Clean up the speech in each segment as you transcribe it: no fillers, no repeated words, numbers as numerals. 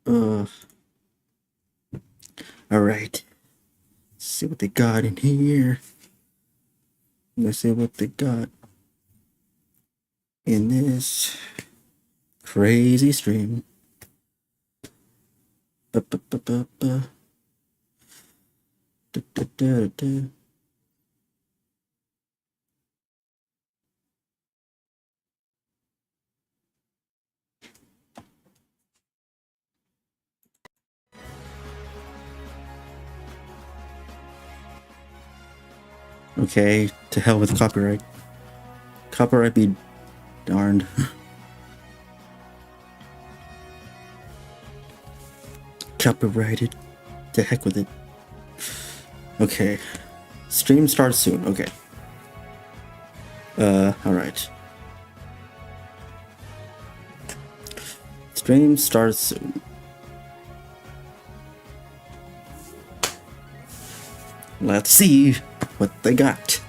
All right. Let's see what they got in here. Let's see what they got in this crazy stream. Ba-ba-ba-ba-ba. Da-da-da-da. Okay, to hell with copyright. Copyright be darned. Copyrighted. To heck with it. Okay. Stream starts soon. Okay. Alright. Stream starts soon. Let's see what they got.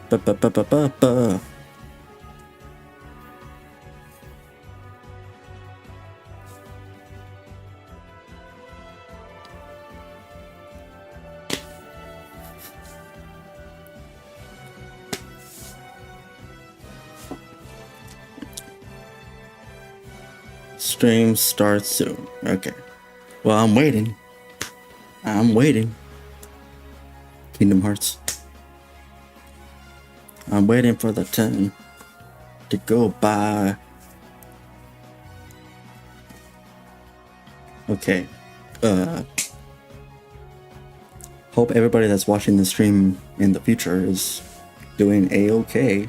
Ba-ba-ba-ba-ba-ba. Stream starts soon. Okay. Well, I'm waiting. I'm waiting. Kingdom Hearts. I'm waiting for the turn to go by. Okay. Hope everybody that's watching the stream in the future is doing a-okay.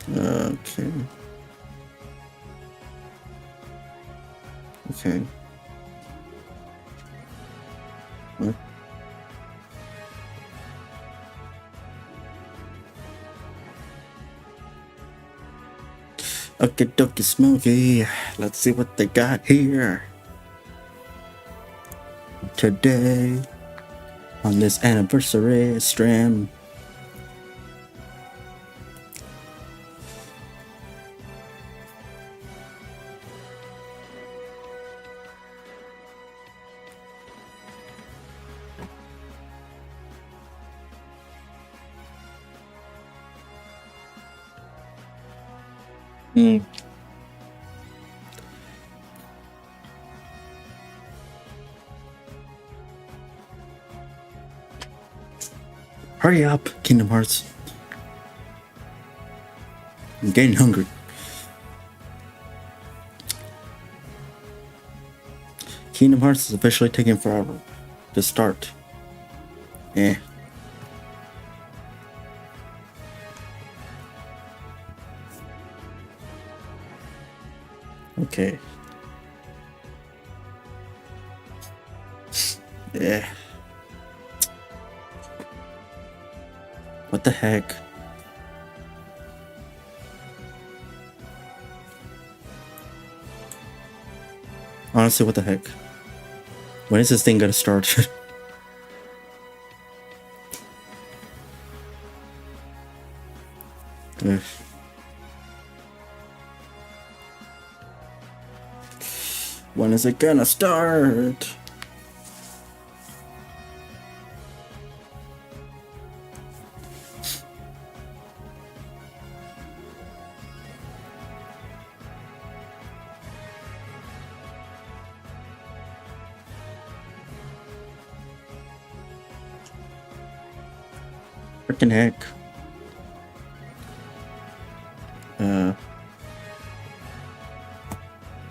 Okay. Okay. What? Okay, dokie smoky. Let's see what they got here today on this anniversary stream. Hurry up, Kingdom Hearts. I'm getting hungry. Kingdom Hearts is officially taking forever to start. Okay. Yeah. What the heck? Honestly, what the heck? When is this thing gonna start? Ugh. When is it gonna start? Freaking heck.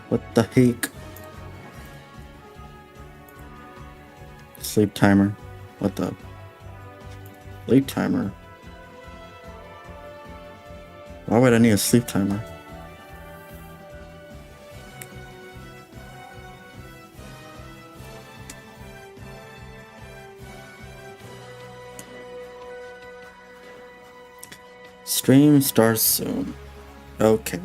What the heck? Sleep timer. What the? Sleep timer? Why would I need a sleep timer? Stream starts soon. Okay.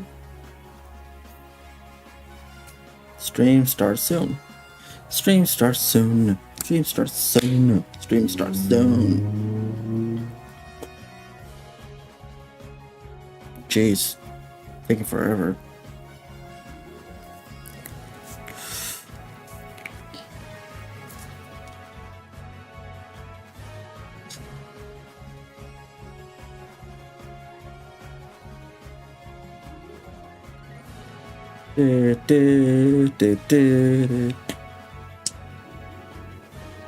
Stream starts soon. Stream starts soon. Stream starts soon. Stream starts soon. Jeez, taking forever.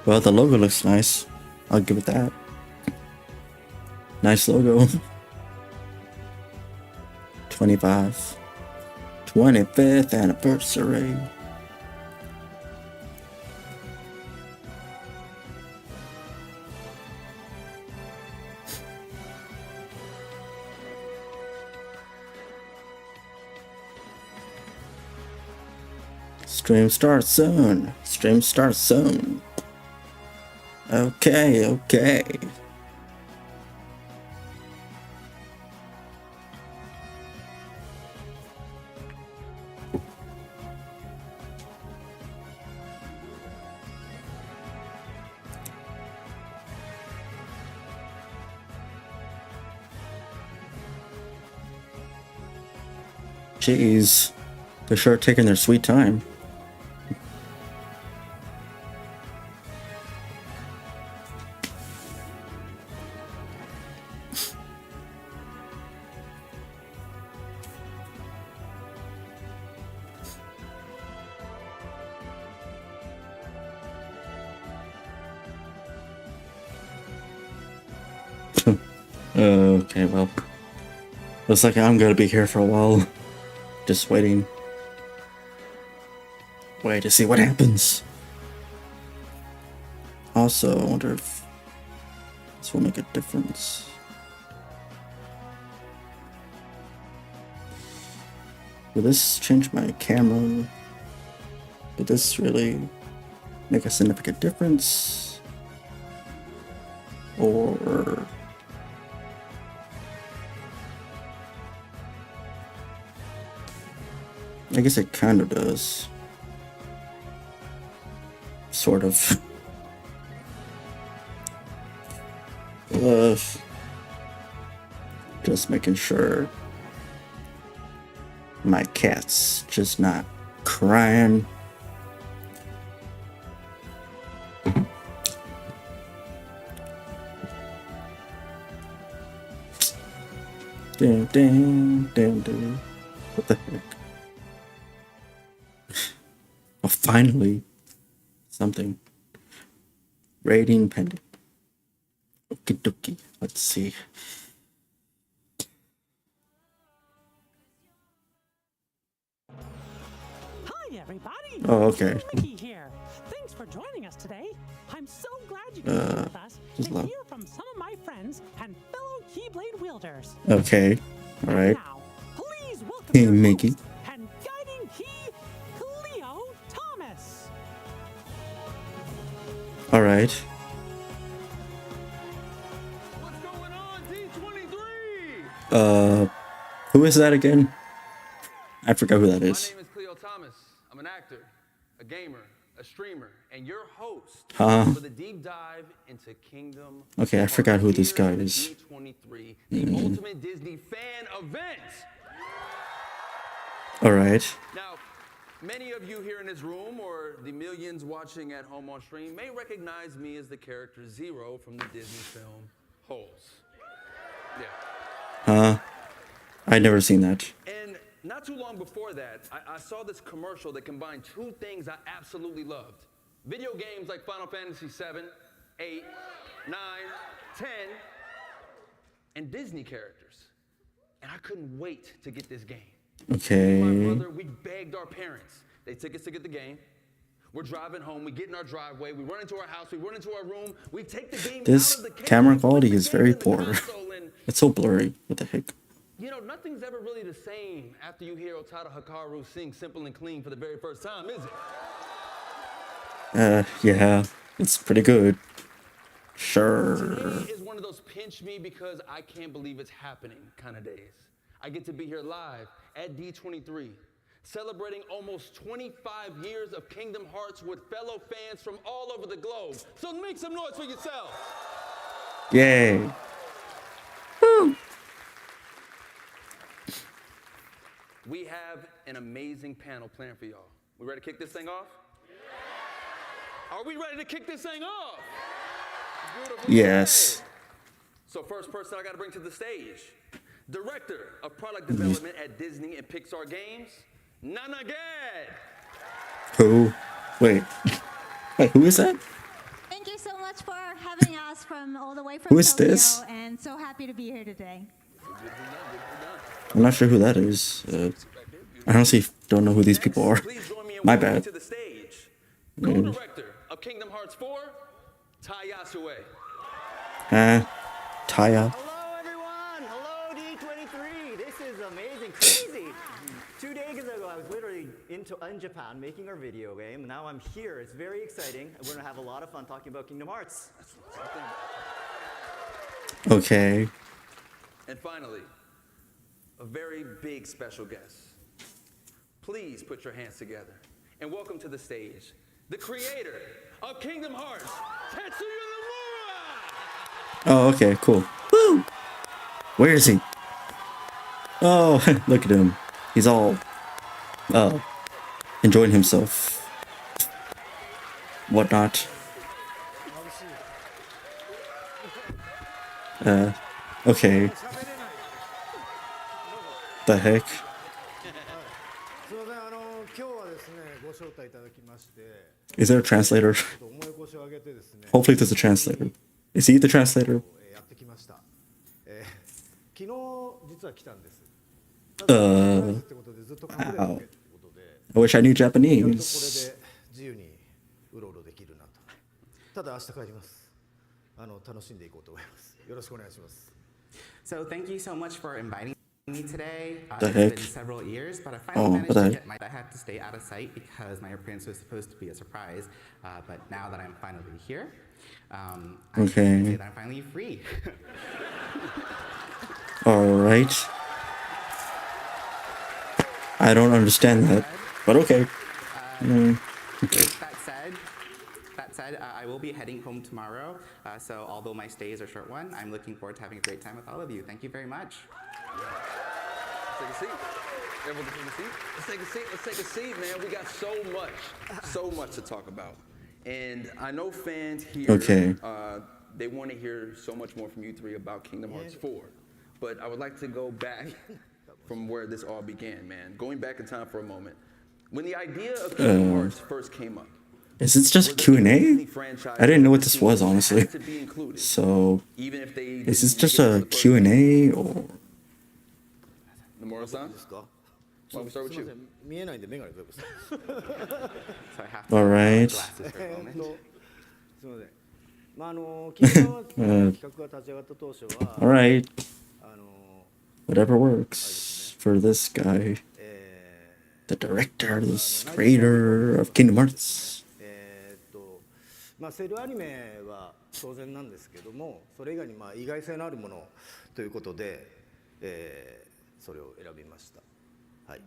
Well, the logo looks nice. I'll give it that. Nice logo. 25th anniversary. Stream starts soon. Stream starts soon. Okay, okay. Jeez, they're sure taking their sweet time. Okay, well, looks like I'm gonna be here for a while. Just waiting. Wait to see what happens. Also, I wonder if this will make a difference. Will this change my camera? Did this really make a significant difference? Or... I guess it kind of does. Sort of. Just making sure my cat's just not crying. Ding, ding, ding, ding. What the heck? Oh, finally. Something. Rating pending. Okie dokie. Let's see. Hi, everybody. Oh, okay. Mickey here. Thanks for joining us today. I'm so glad you can be with us to hear from some of my friends and fellow Keyblade wielders. Okay. All right. Now, please welcome Hey, your Mickey. host and guiding key, Cleo Thomas. All right. What's going on, D23? Who is that again? I forgot who that My is. name is Cleo Thomas. I'm an actor, a gamer, a streamer, and your host for the deep dive into Kingdom. Okay, I forgot who this guy Here at is. D23, the ultimate Disney fan event. All right. Now, many of you here in this room, or the millions watching at home on stream, may recognize me as the character Zero from the Disney film Holes. Yeah. I'd never seen that. And not too long before that, I saw this commercial that combined two things I absolutely loved. Video games like Final Fantasy 7, 8, 9, 10, and Disney characters. And I couldn't wait to get this game. Okay. Me and my brother, we begged our parents. They took us to get the game. We're driving home, we get in our driveway, we run into our house, we run into our room, we take the game This out of the case, camera we put quality the is game very in the poor. console, and It's so blurry. What the heck? you know, nothing's ever really the same after you hear Otada Hikaru sing Simple and Clean for the very first time, is it? Yeah. It's pretty good. Sure. Today is one of those pinch me because I can't believe it's happening kind of days. I get to be here live at D23, celebrating almost 25 years of Kingdom Hearts with fellow fans from all over the globe. So make some noise for yourselves. Yay. Woo. we have an amazing panel planned for y'all. We ready to kick this thing off? Yeah. Are we ready to kick this thing off? Beautiful. Yes. Day. So first person I got to bring to the stage, Director of Product Development at Disney and Pixar Games, Nana Gad. Who? Wait. Wait, who is that? Thank you so much for having us from all the way from Who is Tokyo, this? and so happy to be here today. I'm not sure who that is. I honestly don't know who these people are. Please join me in My welcoming bad. to the stage, co-director of Kingdom Hearts 4, Tai Yasue. Taya. Hello, everyone. Hello, D23. This is amazing, crazy. 2 days ago, I was literally in Japan making our video game. Now I'm here. It's very exciting. We're going to have a lot of fun talking about Kingdom Hearts. Okay. And finally, a very big special guest. Please put your hands together and welcome to the stage the creator of Kingdom Hearts, Tetsuya Nomura! Oh, okay, cool. Woo! Where is he? Oh, look at him. He's all, enjoying himself. Whatnot. Okay. The heck? すみません、今日はですね、ご招待いただきまして、 Is there a translator? 思い越しを上げてですね、 Hopefully there's a translator. Is he the translator? やってきました。昨日実は来たんです。ってことでずっと隠れておけってことで、 I wish I knew やっとこれ Japanese. で自由にうろうろできるなと。ただ明日帰ります。楽しんでいこうと思います。よろしくお願いします。 So thank you so much for inviting me today. The It's heck? been several years, but I Oh, finally managed what to the get I had to stay out of sight because my appearance was supposed to be a surprise. But now that I'm finally here, I can Okay. say that I'm finally free. Alright. I don't understand that, but okay. That said, I will be heading home tomorrow. So although my stay is a short one, I'm looking forward to having a great time with all of you. Thank you very much. Let's take a seat. Everyone can take a seat. Let's take a seat. Let's take a seat, man. We got so much to talk about. And I know fans here, Okay. They want to hear so much more from you three about Kingdom Hearts 4. But I would like to go back from where this all began, man. Going back in time for a moment. When the idea of Kingdom Hearts first came up, Is this just a Q&A? I didn't know what this was, honestly. So, is this just a Q&A or? Nomura-san? ですか？ Why don't we start with すみ you? ません、見えないんでメガネどうですか？ So I have to Alright. glasses for a moment. すみません。まあキングダムハーツの企画が立ち上がった当初は、 Alright. あの Whatever works for this guy. The director, the creator of Kingdom Hearts. まあセルアニメは当然なんですけども、それ以外にまあ意外性のあるものということで、それを選びました。はい。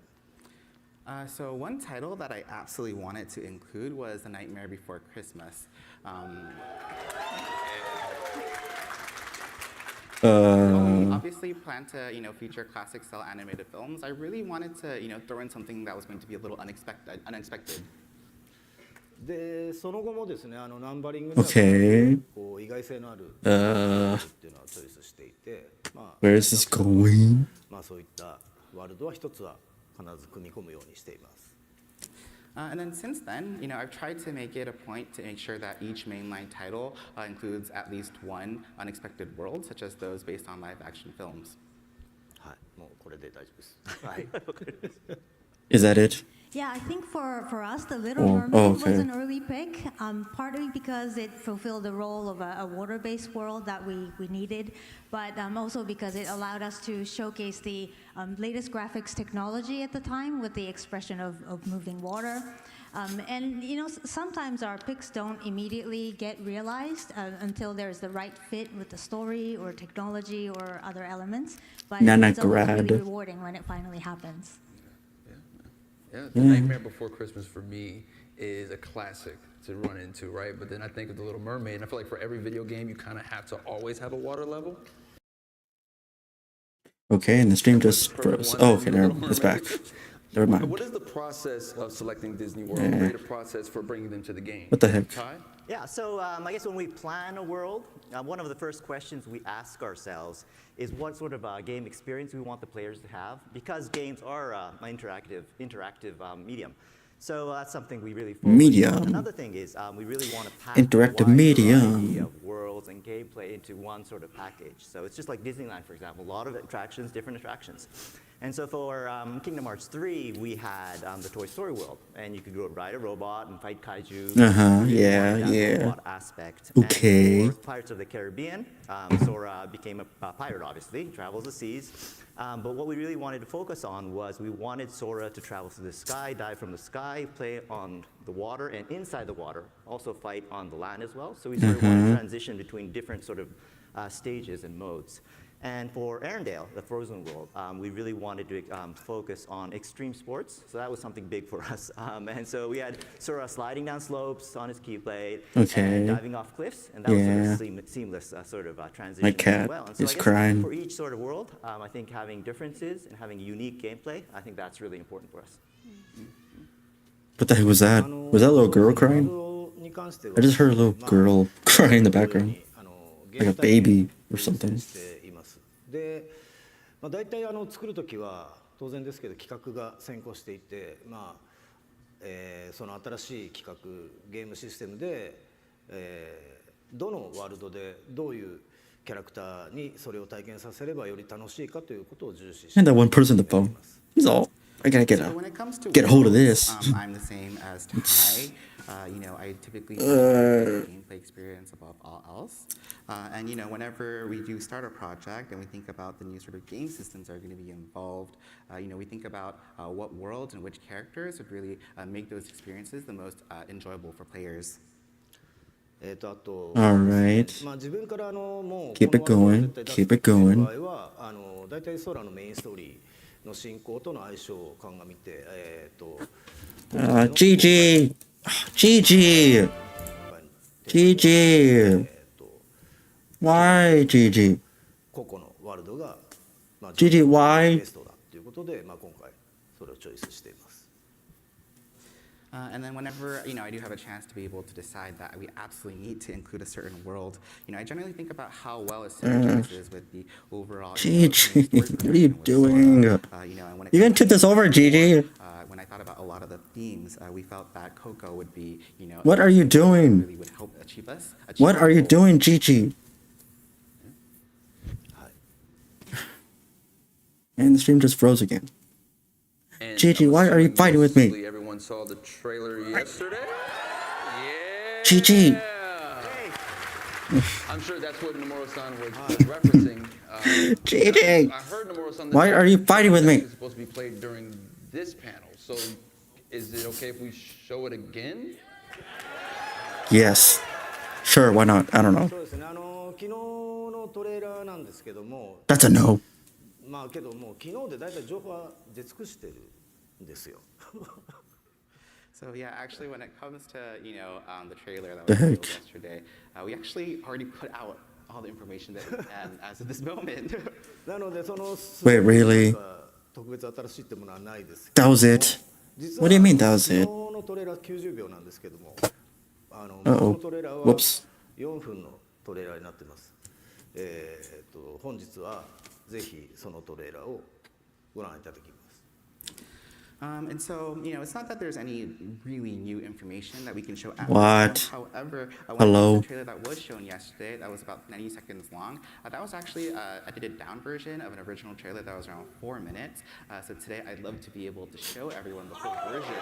So one title that I absolutely wanted to include was The Nightmare Before Christmas. We obviously plan to, feature classic style animated films. I really wanted to, throw in something that was going to be a little unexpected. でその後もですね、ナンバリング Okay. こう意外性のあるっていうのをチョイスしていて、まあ Where is this going? まあそういったワールドは一つは必ず組み込むようにしています。 And then since then, I've tried to make it a point to make sure that each mainline title includes at least one unexpected world, such as those based on live action films. はい、もうこれで大丈夫です。はい。 Is that it? Yeah, I think for us, The Little Oh, Mermaid okay. was an early pick, partly because it fulfilled the role of a water-based world that we needed, but also because it allowed us to showcase the latest graphics technology at the time with the expression of moving water. And sometimes our picks don't immediately get realized until there's the right fit with the story or technology or other elements. But Nana it's always really grad. rewarding when it finally happens. Yeah, The Nightmare Before Christmas for me is a classic to run into, right? But then I think of The Little Mermaid, and I feel like for every video game, you kind of have to always have a water level. Okay, and the stream just froze. Oh, okay, there, it's back. Never mind. What is the process of selecting Disney World? Creative process for bringing them to the game? What the heck? Ty? Yeah, so I guess when we plan a world, one of the first questions we ask ourselves is what sort of game experience we want the players to have, because games are an interactive medium. So that's something we really focus Medium. on. Another thing is we really want to pack Interactive a wide medium. variety of worlds and gameplay into one sort of package. So it's just like Disneyland, for example, a lot of attractions, different attractions. And so for Kingdom Hearts 3, we had the Toy Story world, and you could go ride a robot and fight kaiju. Yeah. Robot aspect. Okay. And for Pirates of the Caribbean, Sora became a pirate, obviously, travels the seas. But what we really wanted to focus on was we wanted Sora to travel through the sky, dive from the sky, play on the water, and inside the water, also fight on the land as well. So we sort of wanted to transition between different sort of stages and modes. And for Arendelle, the Frozen world, we really wanted to focus on extreme sports. So that was something big for us. And so we had Sora sliding down slopes on his Keyblade, and diving off cliffs, and that was sort of seamless sort of transition My cat as well. And so is I guess crying. for each sort of world, I think having differences and having unique gameplay, I think that's really important for us. What the heck was that? Was that a little girl crying? I just heard a little girl crying in the background. Like a baby or something. で、大体作るときは当然ですけど企画が先行していて、その新しい企画ゲームシステムで、どのワールドでどういうキャラクターにそれを体験させればより楽しいかということを重視して And that one person on the phone. He's all, I gotta get a hold of this. I'm the same as Ty. I typically gameplay experience above all else. And whenever we do start a project and we think about the new sort of game systems that are going to be involved, we think about what worlds and which characters would really make those experiences the most enjoyable for players. All right. Keep it going. Keep it going. 大体空のメインストーリーの進行との相性を鑑みて、GG! GG! Why GG? 個々のワールドが、GG, why? ベストだということで、今回それをチョイスしています。And then whenever I do have a chance to be able to decide that we absolutely need to include a certain world, I generally think about how well it synergizes with the overall. GG, what are you doing? You gonna tip this over, GG? When I thought about a lot of the themes, we felt that Coco would be, What are you doing? Really would help achieve us. What are you doing, GG? And the stream just froze again. And GG, why are you fighting with me? Everyone saw the trailer yesterday. Yeah. GG. I'm sure that's what Nomura-san was referencing. GG. I heard Nomura-san. Why are you fighting with me? It's supposed to be played during this panel. So, is it okay if we show it again? Yes. Sure, why not? I don't know. そうですね。昨日のトレーラーなんですけども。That's a no. けどもう昨日でだいたい情報は出尽くしてるんですよ。So yeah, actually, when it comes to the trailer that was revealed yesterday, we actually already put out all the information that we can as of this moment. なのでその Wait, really? 特別新しいってものはないです。That was it? What do you mean that was it? 昨日のトレーラー90秒なんですけども、Uh-oh. トレーラーは Whoops. 4分のトレーラーになってます。本日はぜひそのトレーラーをご覧いただきます。And so, it's not that there's any really new information that we can show at What? this time. However, Hello? the trailer that was shown yesterday, that was about 90 seconds long, that was actually a edited down version of an original trailer that was around 4 minutes. So today, I'd love to be able to show everyone the full version.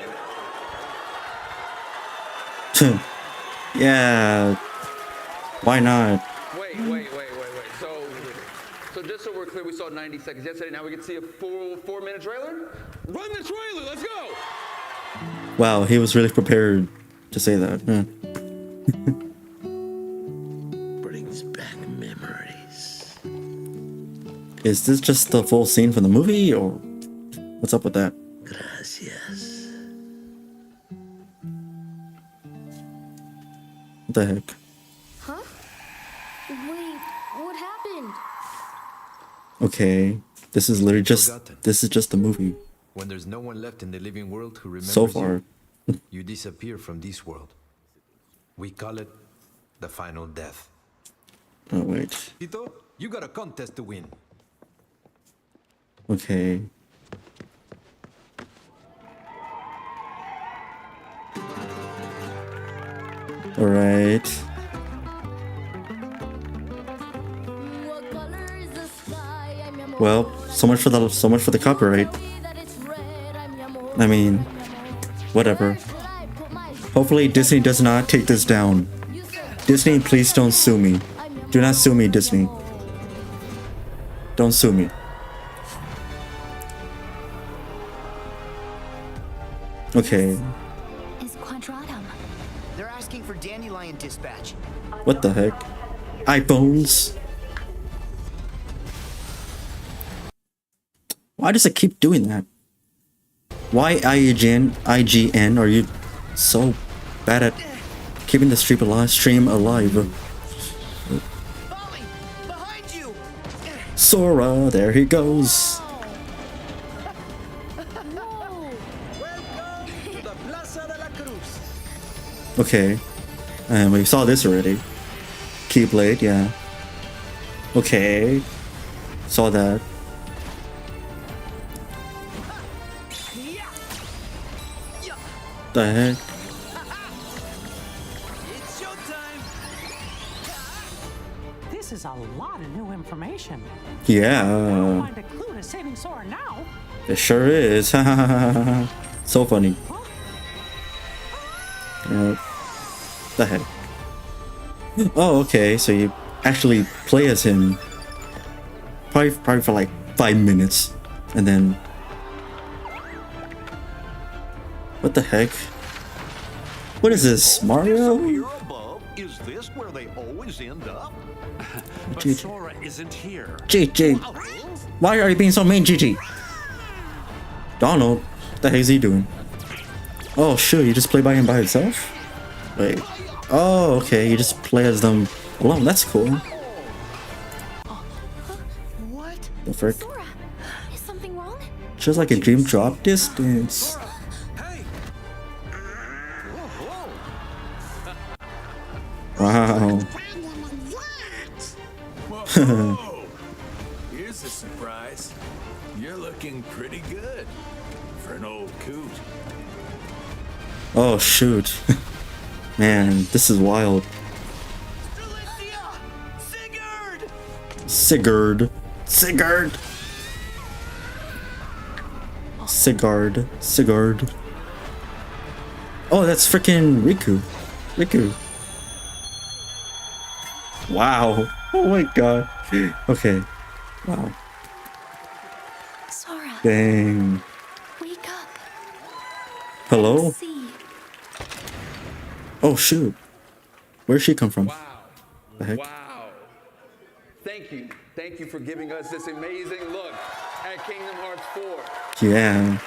Yeah. Why not? Wait. So just so we're clear, we saw 90 seconds yesterday. Now we can see a full 4-minute trailer? Run the trailer, let's go! Wow, he was really prepared to say that. Huh. Brings back memories. Is this just the full scene from the movie, or what's up with that? Gracias. What the heck? Huh? Wait, what happened? Okay. This is literally just the movie. When there's no one left in the living world who remembers So far. you, you disappear from this world. We call it the final death. Oh wait. Tito, you got a contest to win. Okay. All right. Well, so much for the copyright. I mean, whatever. Hopefully Disney does not take this down. Disney, please don't sue me. Do not sue me, Disney. Don't sue me. Okay. They're asking for Dandelion Dispatch. What the heck? iPhones? Why does it keep doing that? Why IGN are you so bad at keeping the stream alive? Molly, behind you. Sora, there he goes. Okay, and we saw this already. Keyblade, yeah. Okay, saw that. The heck? It's showtime. This is a lot of new information. Yeah, Find a clue to saving Sora now. it sure is. So funny. The heck? Oh, okay. So you actually play as him. Probably for like 5 minutes, and then. What the heck? What is this, Mario? Is this where they always end up? But GG. Sora isn't here. GG. Why are you being so mean, GG? Donald, what the heck is he doing? Oh, shoot, you just play by him by himself? Wait. Oh, okay, you just play as them alone. That's cool. What? The frick? Sora, is something wrong? Just like a dream drop distance. Wow. Whoa. Here's a surprise. You're looking pretty good for an old coot. Oh, shoot. Man, this is wild. Sigurd. Sigurd. Oh, that's freaking Riku. Wow. Oh my god. Okay. Wow. Sora. Dang. Wake up. Hello? See. Oh shoot. Where'd she come from? Wow. The heck? Wow. Thank you for giving us this amazing look at Kingdom Hearts 4. Yeah.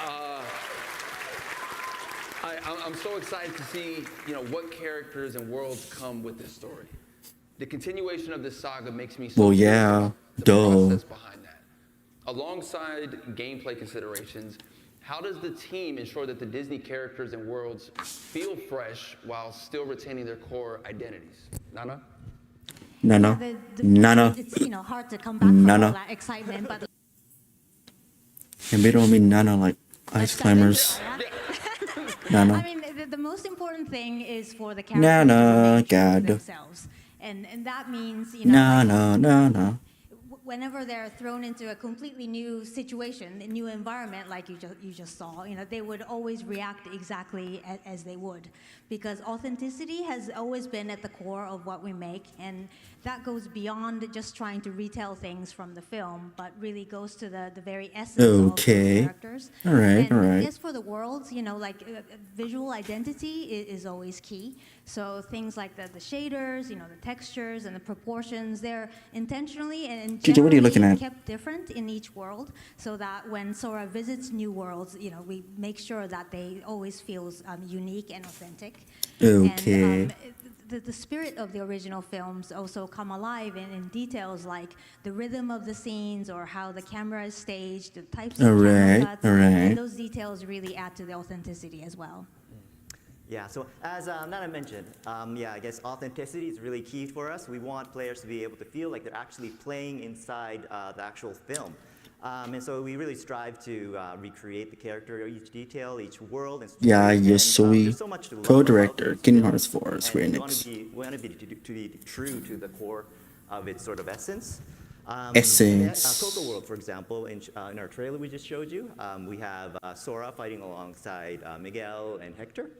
I'm so excited to see, what characters and worlds come with this story. The continuation of this saga makes me so Well, yeah. curious Duh. the process behind that. Alongside gameplay considerations, how does the team ensure that the Disney characters and worlds feel fresh while still retaining their core identities? Nana? Nana. It's hard to come back from all that excitement, but And we don't mean Nana like ice climbers. Nana. I mean, the most important thing is for the characters Nana, to make sure God. themselves, and that means Nana. whenever they're thrown into a completely new situation, a new environment, like you just saw, they would always react exactly as they would, because authenticity has always been at the core of what we make, and that goes beyond just trying to retell things from the film, but really goes to the very essence of the characters. All right. As for the worlds, visual identity is always key. So things like the shaders, the textures and the proportions, they're intentionally and Gigi, what are you looking generally at? kept different in each world, so that when Sora visits new worlds, we make sure that they always feels unique and authentic. Okay. And, the spirit of the original films also come alive in details like the rhythm of the scenes or how the camera is staged, the types of camera cuts, and those details really add to the authenticity as well. Yeah, so as Nana mentioned, I guess authenticity is really key for us. We want players to be able to feel like they're actually playing inside the actual film. And so we really strive to recreate the character, each detail, each world. And Yeah, Yasui, there's so much to love co-director, about Kingdom film, Hearts 4, Square and Enix. We want to be true to the core of its sort of essence. Essence. Coco World, for example, in our trailer we just showed you, we have Sora fighting alongside Miguel and Hector.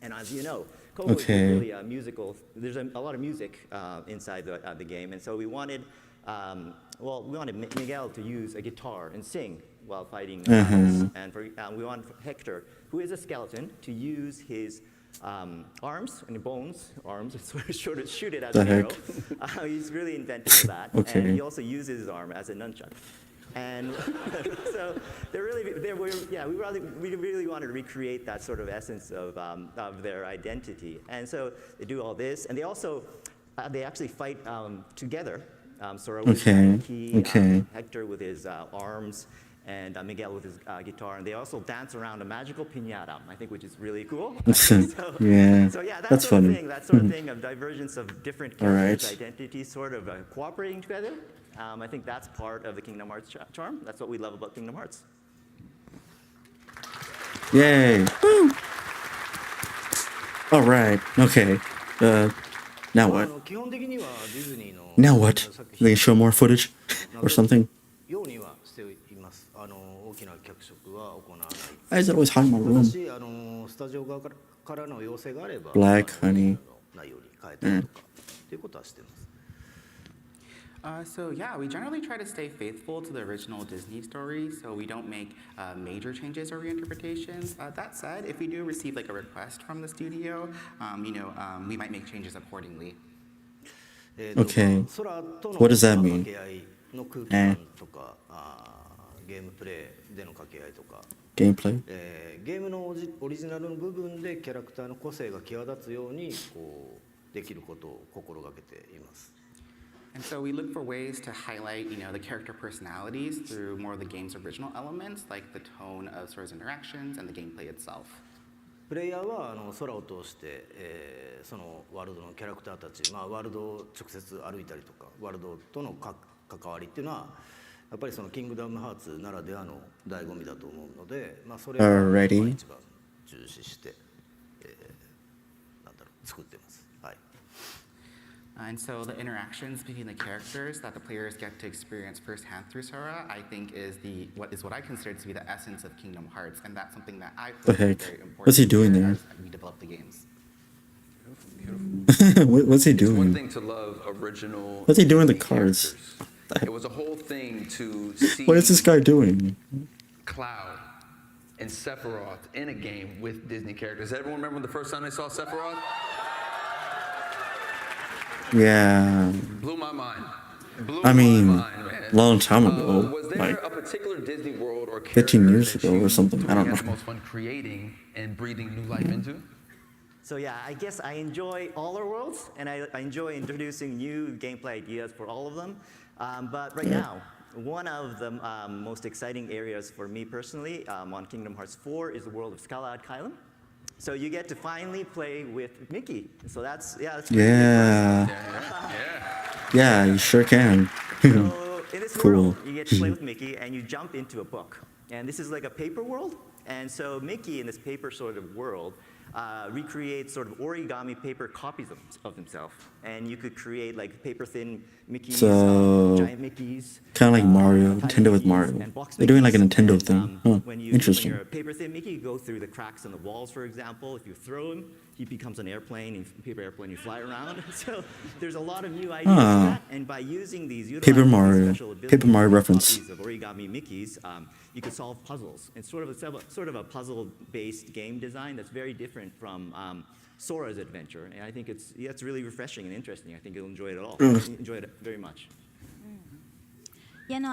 And as you know, Coco is really a musical. There's a lot of music inside the game, and so we wanted, Miguel to use a guitar and sing while fighting. And we want Hector, who is a skeleton, to use his arms and bones, and sort of shoot it as an arrow. He's really inventive for that, and he also uses his arm as a nunchuck. And so we really wanted to recreate that sort of essence of their identity. And so they do all this, and they also they actually fight together. Sora with his key, Hector with his arms, and Miguel with his guitar, and they also dance around a magical piñata, I think, which is really cool. So That's funny. That sort of thing of divergence of different characters' identities sort of cooperating together. I think that's part of the Kingdom Hearts charm. That's what we love about Kingdom Hearts. Yay! Woo! All right. Okay. Now what? Now what? They show more footage or something? Why is it always hot in my room? Black honey. We generally try to stay faithful to the original Disney story, so we don't make major changes or reinterpretations. That said, if we do receive like a request from the studio, we might make changes accordingly. Okay. What does that mean? Gameplay? ゲームのオリジナルの部分でキャラクターの個性が際立つようにできることを心がけています。And so we look for ways to highlight, the character personalities through more of the game's original elements, like the tone of Sora's interactions and the gameplay itself. プレイヤーは空を通して、そのワールドのキャラクターたち、ワールドを直接歩いたりとか、ワールドとの関わりっていうのは、やっぱりそのキングダムハーツならではの醍醐味だと思うので、それを一番重視して、作ってます。はい。And so the interactions between the characters that the players get to experience firsthand through Sora, I think is what I consider to be the essence of Kingdom Hearts, and that's something that I feel is very important. What's he doing there? As we develop the games. What's he doing? It's one thing to love original. What's he doing with the cards? It was a whole thing to see. What is this guy doing? Cloud and Sephiroth in a game with Disney characters. Does everyone remember the first time they saw Sephiroth? Yeah. Blew my mind. Long time ago. Was there a particular Disney world or 15 years ago or something? I don't know. Had the most fun creating and breathing new life into? So I guess I enjoy all our worlds, and I enjoy introducing new gameplay ideas for all of them. But right now, one of the most exciting areas for me personally on Kingdom Hearts 4 is the world of Skull Island. So you get to finally play with Mickey. So that's Yeah, you sure can. So in this world, you get to play with Mickey, and you jump into a book. And this is like a paper world. And so Mickey, in this paper sort of world, recreates sort of origami paper copies of himself. And you could create like paper-thin Mickeys, giant Mickeys. Kind of like Mario, Nintendo with Mario. They're doing like a Nintendo thing. Interesting. When you're a paper-thin Mickey, you go through the cracks in the walls, for example. If you throw him, he becomes an airplane, a paper airplane, you fly around. So there's a lot of new ideas for that. And by using these Paper Mario reference. of origami Mickeys, you could solve puzzles. It's sort of a puzzle-based game design that's very different from Sora's adventure. And I think it's really refreshing and interesting. I think you'll enjoy it all. Enjoy it very much. Yeah, no,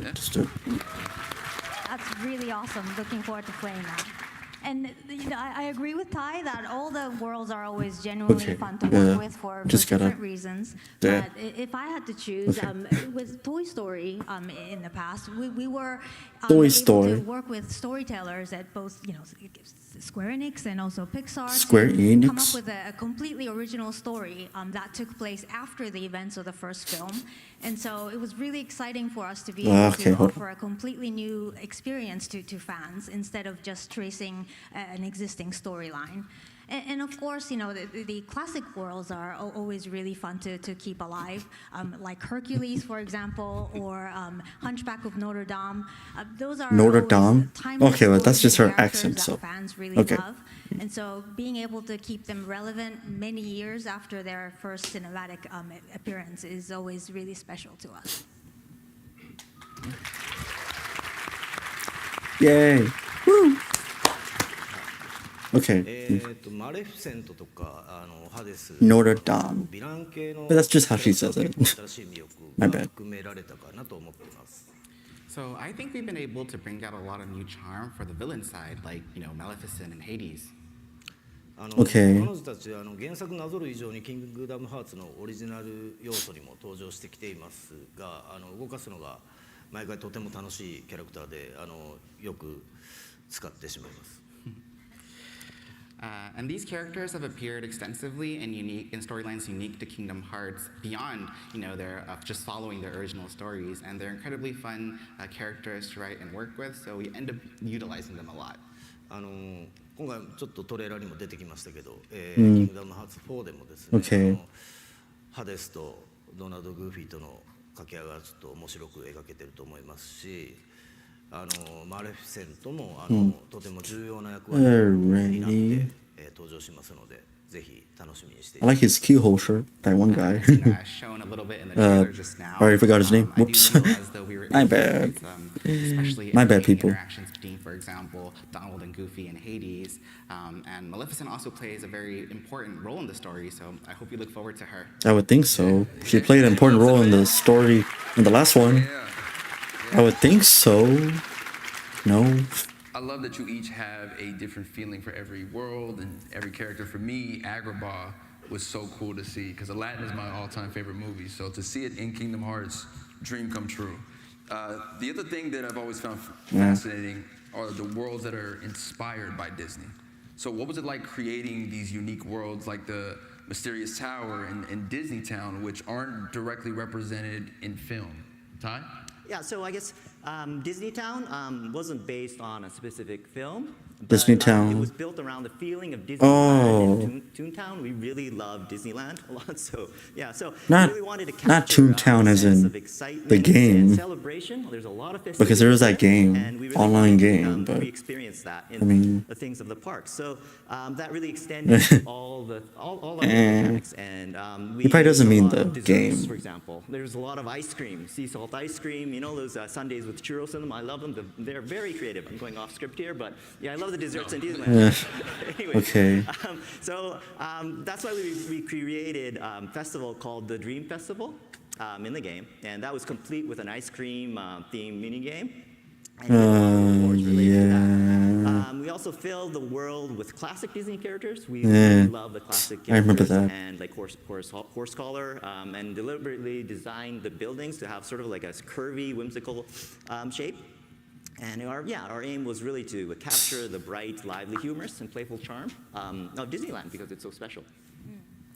that's really awesome. Looking forward to playing that. And I agree with Ty that all the worlds are always genuinely Okay, fun to work with for just gotta- different reasons. Yeah. But if I had to choose, Okay. with Toy Story in the past, we were Toy able Story. to work with storytellers at both Square Enix and also Pixar Square to Enix? come up with a completely original story that took place after the events of the first film. And so it was really exciting for us to be able Okay, to hold offer a completely new experience to fans instead of just tracing an existing storyline. And of course, the classic worlds are always really fun to keep alive, like Hercules, for example, or Hunchback of Notre Dame. Those are Notre always Dame? timeless Okay, well, that's stories just and her characters accent, that so- fans really okay. love. And so being able to keep them relevant many years after their first cinematic appearance is always really special to us. Yay! Woo! Okay. マレフィセントとかハデス Notre Dame. ヴィラン系の But that's just how she says it. 結構新しい魅力 My が bad. 含められたかなと思っています。 So I think we've been able to bring out a lot of new charm for the villain side, like, Maleficent and Hades. Okay. 彼女たち原作なぞる以上にキングダムハーツのオリジナル要素にも登場してきていますが、動かすのが毎回とても楽しいキャラクターでよく使ってしまいます。 And these characters have appeared extensively in storylines unique to Kingdom Hearts beyond, their just following their original stories, and they're incredibly fun characters to write and work with. So we end up utilizing them a lot. 今回ちょっとトレーラーにも出てきましたけど、キングダムハーツ4でもですね、Okay. ハデスとドナルド・グーフィーとの掛け合いがちょっと面白く描けてると思いますし、マレフィセントもとても重要な役割になって、登場しますので、ぜひ楽しみにしてい I ただ like his keyhole shirt, that one guy. Shown a little bit in the trailer just now. Already forgot his name. I do Whoops. feel as though we were My able to bad. use, especially My bad, entertaining people. interactions between, for example, Donald and Goofy and Hades. And Maleficent also plays a very important role in the story, so I hope you look forward to her. I would think so. She played an important role in the story in the last one. I would think so. No. I love that you each have a different feeling for every world and every character. For me, Agrabah was so cool to see because Aladdin is my all-time favorite movie. So to see it in Kingdom Hearts, dream come true. The other thing that I've always found fascinating are the worlds that are inspired by Disney. So what was it like creating these unique worlds like the Mysterious Tower and Disney Town, which aren't directly represented in film? Ty? Yeah, so I guess Disney Town wasn't based on a specific film. Disney But, Town. It was built around the feeling of Disneyland Oh. and Toontown. We really love Disneyland a lot, so yeah. So Not- we really wanted to not capture Toontown a as sense in of excitement the game. and celebration. There's a lot of Because there was that festivities game, and we really online wanted to, game, but re-experience that in I mean- the things of the park. So that really extended all of our mechanics. And we He probably doesn't used a mean lot the of desserts, game. For example, there's a lot of ice cream, sea salt ice cream. Those sundaes with churros in them. I love them. They're very creative. I'm going off script here, but yeah, I love the desserts in Disneyland. Anyway, Okay. So that's why we created a festival called the Dream Festival in the game, and that was complete with an ice cream themed mini game. Yeah. We also filled the world with classic Disney characters. We Yeah. love the classic I remember characters that. and like horse collar, and deliberately designed the buildings to have sort of like a curvy, whimsical shape. And our aim was really to capture the bright, lively, humorous, and playful charm of Disneyland because it's so special.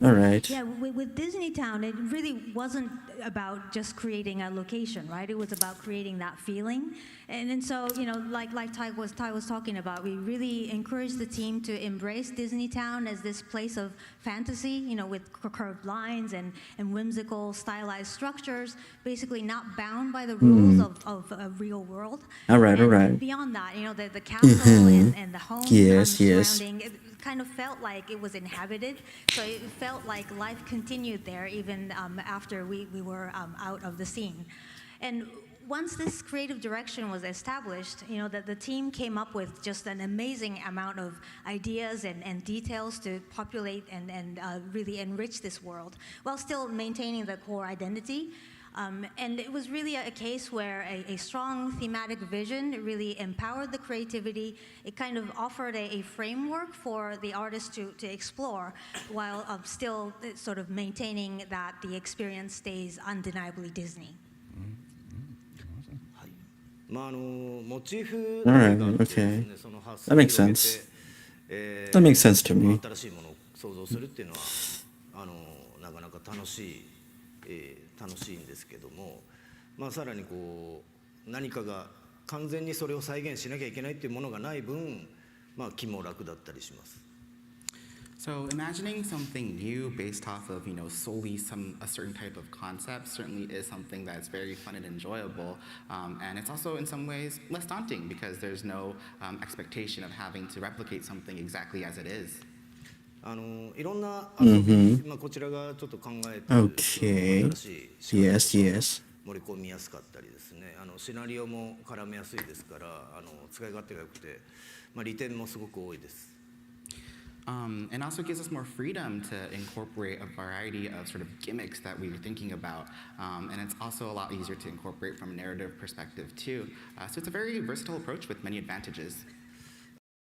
All right. Yeah, with Disney Town, it really wasn't about just creating a location, right? It was about creating that feeling. And then so, like Ty was talking about, we really encouraged the team to embrace Disney Town as this place of fantasy, with curved lines and whimsical, stylized structures, basically not bound by the rules of a real world. All right, all And right. beyond that, the castle and the homes Yes, yes. surrounding, it kind of felt like it was inhabited. So it felt like life continued there even after we were out of the scene. And once this creative direction was established, the team came up with just an amazing amount of ideas and details to populate and really enrich this world while still maintaining the core identity. And it was really a case where a strong thematic vision really empowered the creativity. It kind of offered a framework for the artist to explore while still sort of maintaining that the experience stays undeniably Disney. モチーフ Alright, があってですね okay. その発 That 想を makes 広げ sense. て、That makes sense to me. 新しいものを想像するっていうのはなかなか楽しいんですけども、さらにこう何かが完全にそれを再現しなきゃいけないっていうものがない分、気も楽だったりします。So imagining something new based off of, solely a certain type of concept certainly is something that's very fun and enjoyable. And it's also in some ways less daunting because there's no expectation of having to replicate something exactly as it is. いろんな遊び、こちらがちょっと考えて Okay. 新しい仕掛 Yes, け yes. 盛り込みやすかったりですね、シナリオも絡めやすいですから、使い勝手が良くて、利点もすごく多いです。And also gives us more freedom to incorporate a variety of sort of gimmicks that we were thinking about. And it's also a lot easier to incorporate from a narrative perspective too. So it's a very versatile approach with many advantages.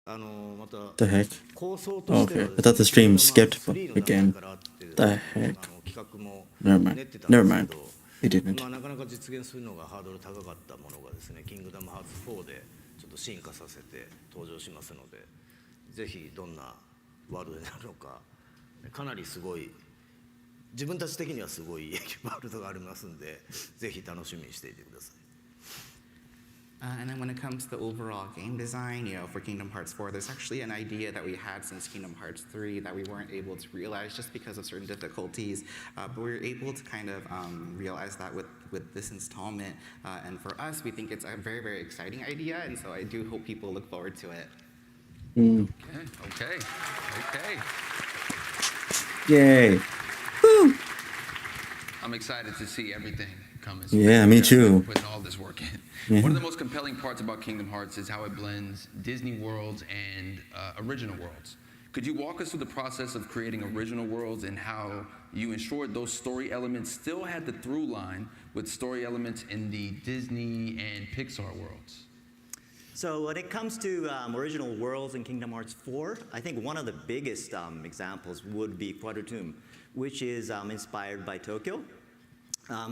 The heck? Okay, I thought the stream skipped again. The heck? Never mind. Never mind. It didn't. なかなか実現するのがハードル高かったものがですね、キングダムハーツ4でちょっと進化させて登場しますので、ぜひどんなワールドになるのか、かなりすごい、自分たち的にはすごいワールドがありますんで、ぜひ楽しみにしていてください。And then when it comes to the overall game design, for Kingdom Hearts 4, there's actually an idea that we had since Kingdom Hearts 3 that we weren't able to realize just because of certain difficulties. But we were able to kind of realize that with this installment. And for us, we think it's a very, very exciting idea. And so I do hope people look forward to it. Okay. Yay. Woo. I'm excited to see everything come. Yeah, me too. Putting all this work in. Yeah. One of the most compelling parts about Kingdom Hearts is how it blends Disney worlds and original worlds. Could you walk us through the process of creating original worlds and how you ensured those story elements still had the through line with story elements in the Disney and Pixar worlds? So when it comes to original worlds in Kingdom Hearts 4, I think one of the biggest examples would be Quadrotomb, which is inspired by Tokyo.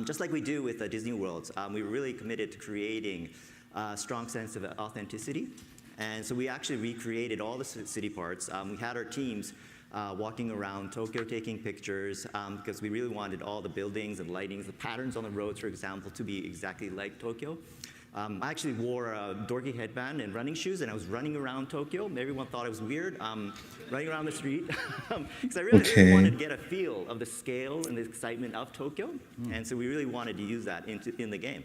Just like we do with Disney worlds, we were really committed to creating a strong sense of authenticity. And so we actually recreated all the city parts. We had our teams walking around Tokyo taking pictures because we really wanted all the buildings and lightings, the patterns on the roads, for example, to be exactly like Tokyo. I actually wore a dorky headband and running shoes, and I was running around Tokyo. Everyone thought I was weird, running around the street, because I really wanted to get a feel of the scale and the excitement of Tokyo, and so we really wanted to use that in the game.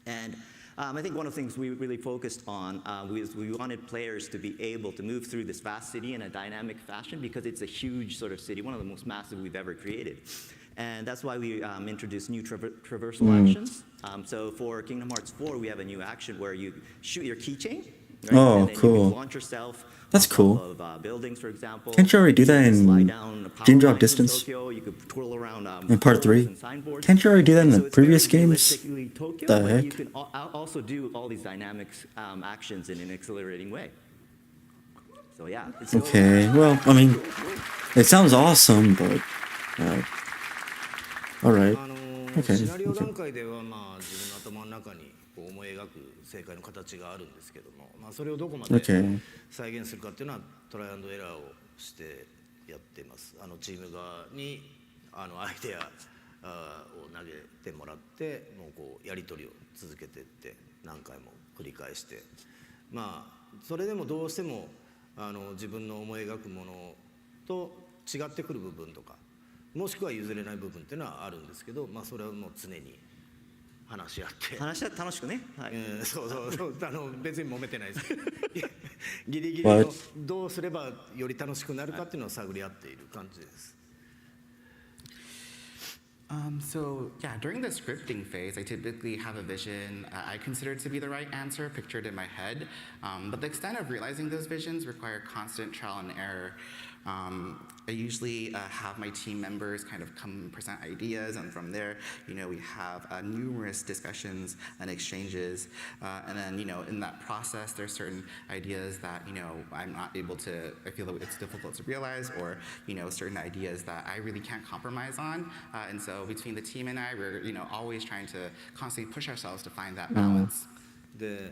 And I think one of the things we really focused on was we wanted players to be able to move through this vast city in a dynamic fashion because it's a huge sort of city, one of the most massive we've ever created. And that's why we introduced new traversal actions. So for Kingdom Hearts 4, we have a new action where you shoot your keychain. Right? Oh, and then cool. You can launch yourself That's cool. of buildings, for example. Can't you already do that in Dream Drop Distance? Tokyo. You could twirl around in Part 3? Can't you already do that in the previous games? Tokyo, The but heck? you can also do all these dynamic actions in an accelerating way. So yeah. It's Okay, well, I mean, it sounds awesome, but... alright. Okay. シナリオ段階では自分の頭の中に思い描く正解の形があるんですけども、それをどこまで再現するかっていうのはトライアンドエラーをしてやっています。チーム側にアイデアを投げてもらってもうこうやり取りを続けていって何回も繰り返して、それでもどうしても自分の思い描くものと違ってくる部分とか。もしくは譲れない部分っていうのはあるんですけど、それはもう常に話し合って楽しくね、はい、そう別に揉めてないですギリギリのどうすればより楽しくなるかっていうのを探り合っている感じです。So yeah, during the scripting phase, I typically have a vision I consider to be the right answer pictured in my head, but the extent of realizing those visions require constant trial and error. I usually have my team members kind of come and present ideas, and from there, we have numerous discussions and exchanges, and then, in that process, there's certain ideas that, I'm not able to, I feel that it's difficult to realize, or, certain ideas that I really can't compromise on, and so between the team and I, we're, always trying to constantly push ourselves to find that balance. で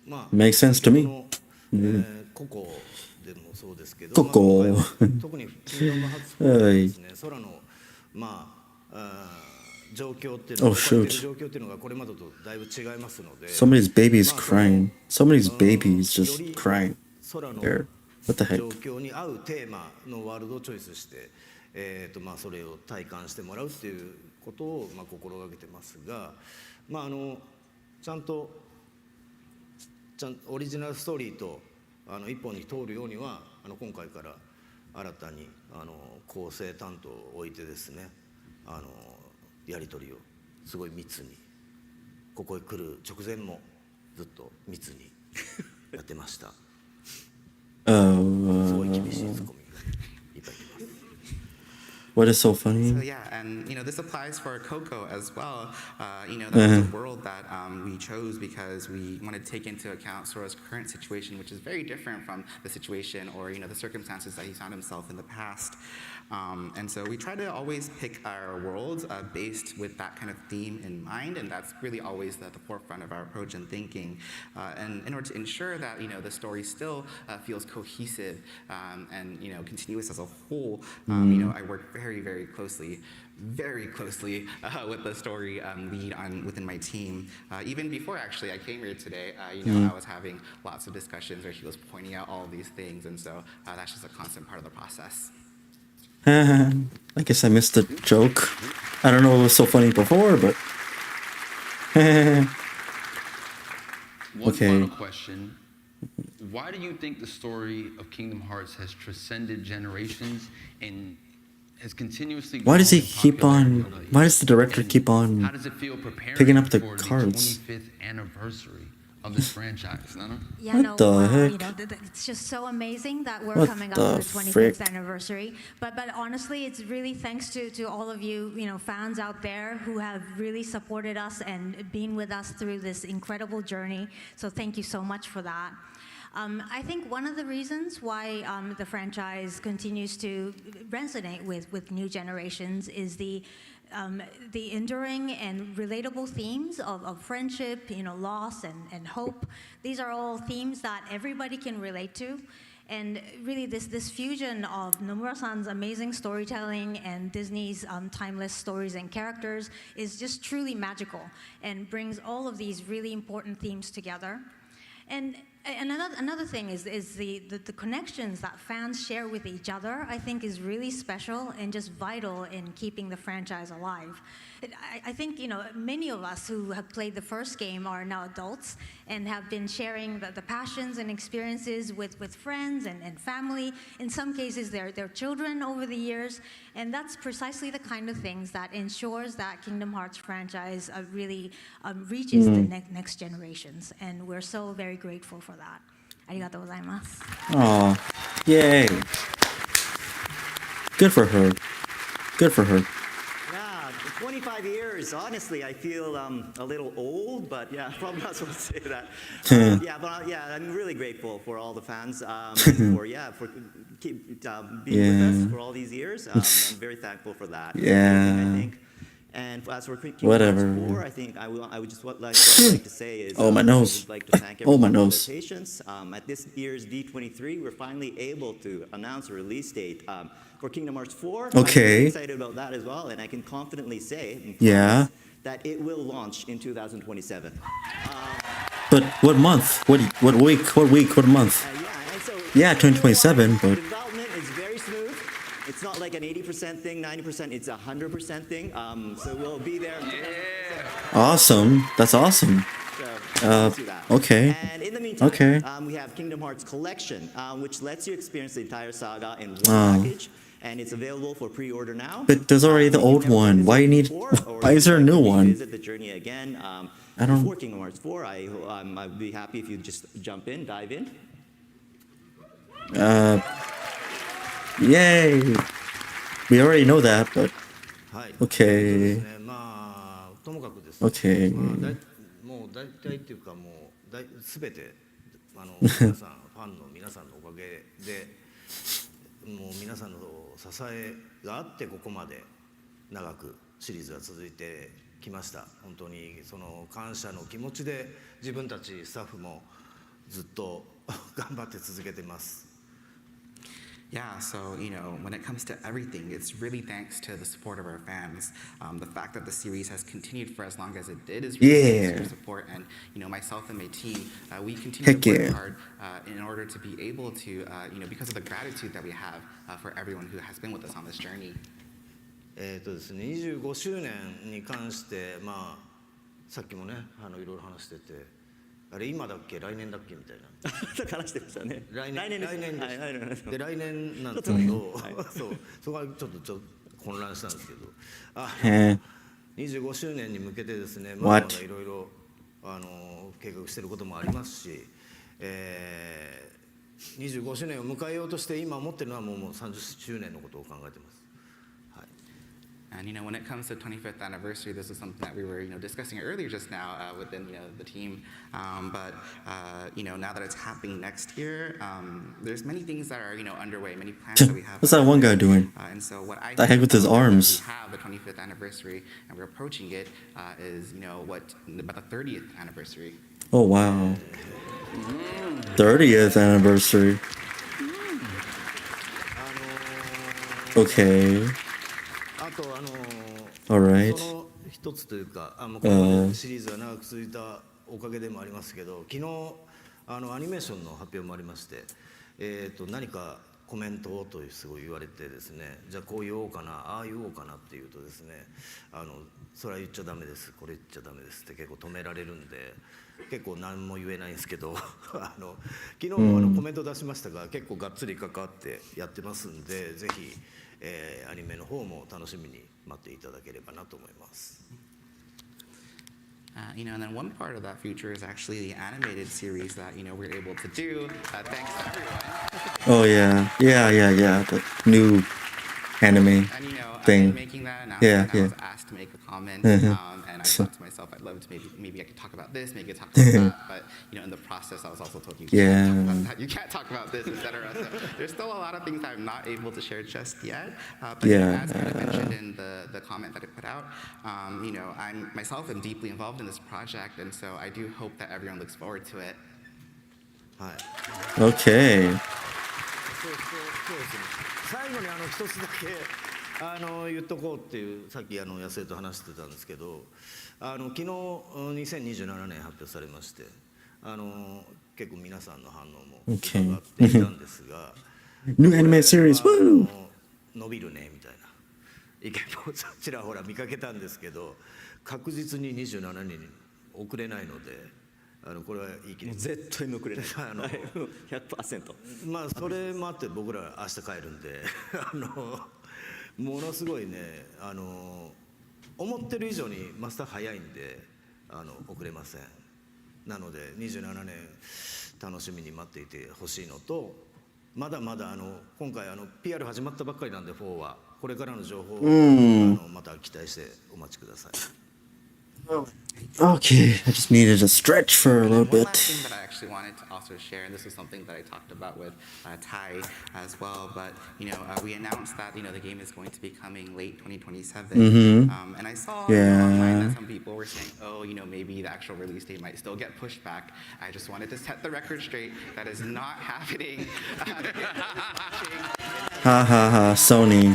まあ Makes sense to me. ココでもそうですけど、ココまあ特にキングダムハーツ4ですね、空の状況っていうの Oh, が、shoot. 状況っていうのがこれまでとだいぶ違いますので、 Somebody's baby is crying. Somebody's baby is just crying. 空の Here. What the heck? 状況に合うテーマのワールドをチョイスして、それを体感してもらうっていうことを心がけてますが、ちゃんとオリジナルストーリーと一本に通るようには今回から新たに構成担当を置いてですね、やり取りをすごい密に、ここへ来る直前もずっと密にやってました。すごい厳しいツッコミがいっぱい来ます。What is so funny? So yeah, and this applies for Coco as well. That was a world that we chose because we wanted to take into account Sora's current situation, which is very different from the situation or the circumstances that he found himself in the past. And so we try to always pick our worlds based with that kind of theme in mind, and that's really always at the forefront of our approach and thinking. And in order to ensure that the story still feels cohesive and continuous as a whole, I work very, very closely with the story lead within my team. Even before actually I came here today, I was having lots of discussions where he was pointing out all of these things, and so that's just a constant part of the process. I guess I missed the joke. I don't know what was so funny before, but One okay. final question. Why do you think the story of Kingdom Hearts has transcended generations and has continuously Why does he grown in keep on? popularity? Why does the director And keep how on does it feel preparing picking up the for cards? the 25th anniversary of this franchise? Nana? Yeah, What no, the wow, heck? It's just so amazing that we're What coming up the to the 25th frick? anniversary. But honestly, it's really thanks to all of you, fans out there who have really supported us and been with us through this incredible journey. So thank you so much for that. I think one of the reasons why the franchise continues to resonate with new generations is the enduring and relatable themes of friendship, loss and hope. These are all themes that everybody can relate to. And really this fusion of Nomura-san's amazing storytelling and Disney's timeless stories and characters is just truly magical and brings all of these really important themes together. And another thing is the connections that fans share with each other, I think, is really special and just vital in keeping the franchise alive. I think, many of us who have played the first game are now adults and have been sharing the passions and experiences with friends and family, in some cases their children over the years, and that's precisely the kind of things that ensures that Kingdom Hearts franchise really reaches the next generations, and we're so very grateful for that. ありがとうございます。 Aw, yay! Good for her. Good for her. Yeah, 25 years. Honestly, I feel a little old, but yeah, probably not supposed to say that. I'm really grateful for all the fans for keep being with us for all these years. I'm very thankful for that. Yeah. I think. And as for Kingdom Whatever. Hearts 4, I think I would just like to say is Oh, my nose. I would like to thank Oh, my everyone for nose. their patience. At this year's D23, we're finally able to announce a release date for Kingdom Hearts 4. I'm Okay. very excited about that as well, and I can confidently say and Yeah. promise that it will launch in 2027. But what month? What week? What week? What month? And so Yeah, 2027, but development is very smooth. It's not like an 80% thing, 90%. It's a 100% thing. So we'll be there. awesome. That's awesome. So let's do that. Okay. And in the meantime, Okay. We have Kingdom Hearts Collection, which lets you experience the entire saga in one package. And it's available for pre-order now. But there's already the old one. Why you need? Why is there a new one? Visit the journey again. I don't- Before Kingdom Hearts 4, I'd be happy if you just jump in, dive in. Yay! We already know that, but はい。 okay. そうですね。まあともかくです。 Okay. まあもう大体っていうかもう全て皆さんファンの皆さんのおかげでもう皆さんの支えがあってここまで長くシリーズが続いてきました。本当にその感謝の気持ちで自分たちスタッフもずっと頑張って続けてます。 Yeah, so, when it comes to everything, it's really thanks to the support of our fans. The fact that the series has continued for as long as it did is really thanks to your support. And, myself and my team, we continue to work hard in order to be able to, because of the gratitude that we have for everyone who has been with us on this journey. ですね、25周年に関してまあさっきもねいろいろ話しててあれ今だっけ来年だっけみたいな話してましたね。来年です。で来年なんですけど、そこはちょっと混乱したんですけど、25周年に向けてですね、まだいろいろ計画していることもありますし、25周年を迎えようとして今思ってるのはもう30周年のことを考えてます。 And when it comes to 25th anniversary, this is something that we were discussing earlier just now within the team. But now that it's happening next year, there's many things that are underway, many plans that we have. What's that one guy doing? And so what I the heck with his arms? We have the 25th anniversary, and we're approaching it is about the 30th anniversary. Oh wow, 30th anniversary. Okay. あとAlright. その一つというかこのシリーズが長く続いたおかげでもありますけど、昨日アニメーションの発表もありまして、何かコメントをとすごい言われてですね、じゃあこう言おうかなああ言おうかなっていうとですね、それは言っちゃダメです、これ言っちゃダメですって結構止められるんで結構何も言えないんですけど昨日もコメント出しましたが結構がっつり関わってやってますんで、ぜひアニメの方も楽しみに待っていただければなと思います。 And then one part of that future is actually the animated series that we're able to do. Thanks to everyone. Oh yeah. The new anime And thing. making that announcement, I was asked to make a comment, and I thought to myself, I'd love to maybe I could talk about this, maybe I could talk about that. But in the process, I was also told you can't talk about that, you can't talk about this, etc. So there's still a lot of things I'm not able to share just yet. But as kind of mentioned in the comment that I put out, I myself am deeply involved in this project, and so I do hope that everyone looks forward to it. Okay. そうですね。最後に一つだけ言っとこうっていうさっき野生と話してたんですけど、昨日2027年発表されまして、結構皆さんの反応も伺っていたんですが、New anime series. Woo! 伸びるねみたいな意見もちらほら見かけたんですけど、確実に27年に遅れないので。これは言い切れ絶対に遅れない100%。まあそれもあって僕ら明日帰るんでものすごいね思ってる以上にマスター早いんで遅れません。なので27年楽しみに待っていてほしいのと、まだまだ今回PR 始まったばっかりなんで4はこれからの情報をまた期待してお待ちください。Okay, I just needed to stretch for a little bit. One last thing that I actually wanted to also share, and this is something that I talked about with Ty as well, but we announced that the game is going to be coming late 2027, and I saw online that some people were saying, oh, maybe the actual release date might still get pushed back. I just wanted to set the record straight. That is not happening. Ha ha ha, Sony.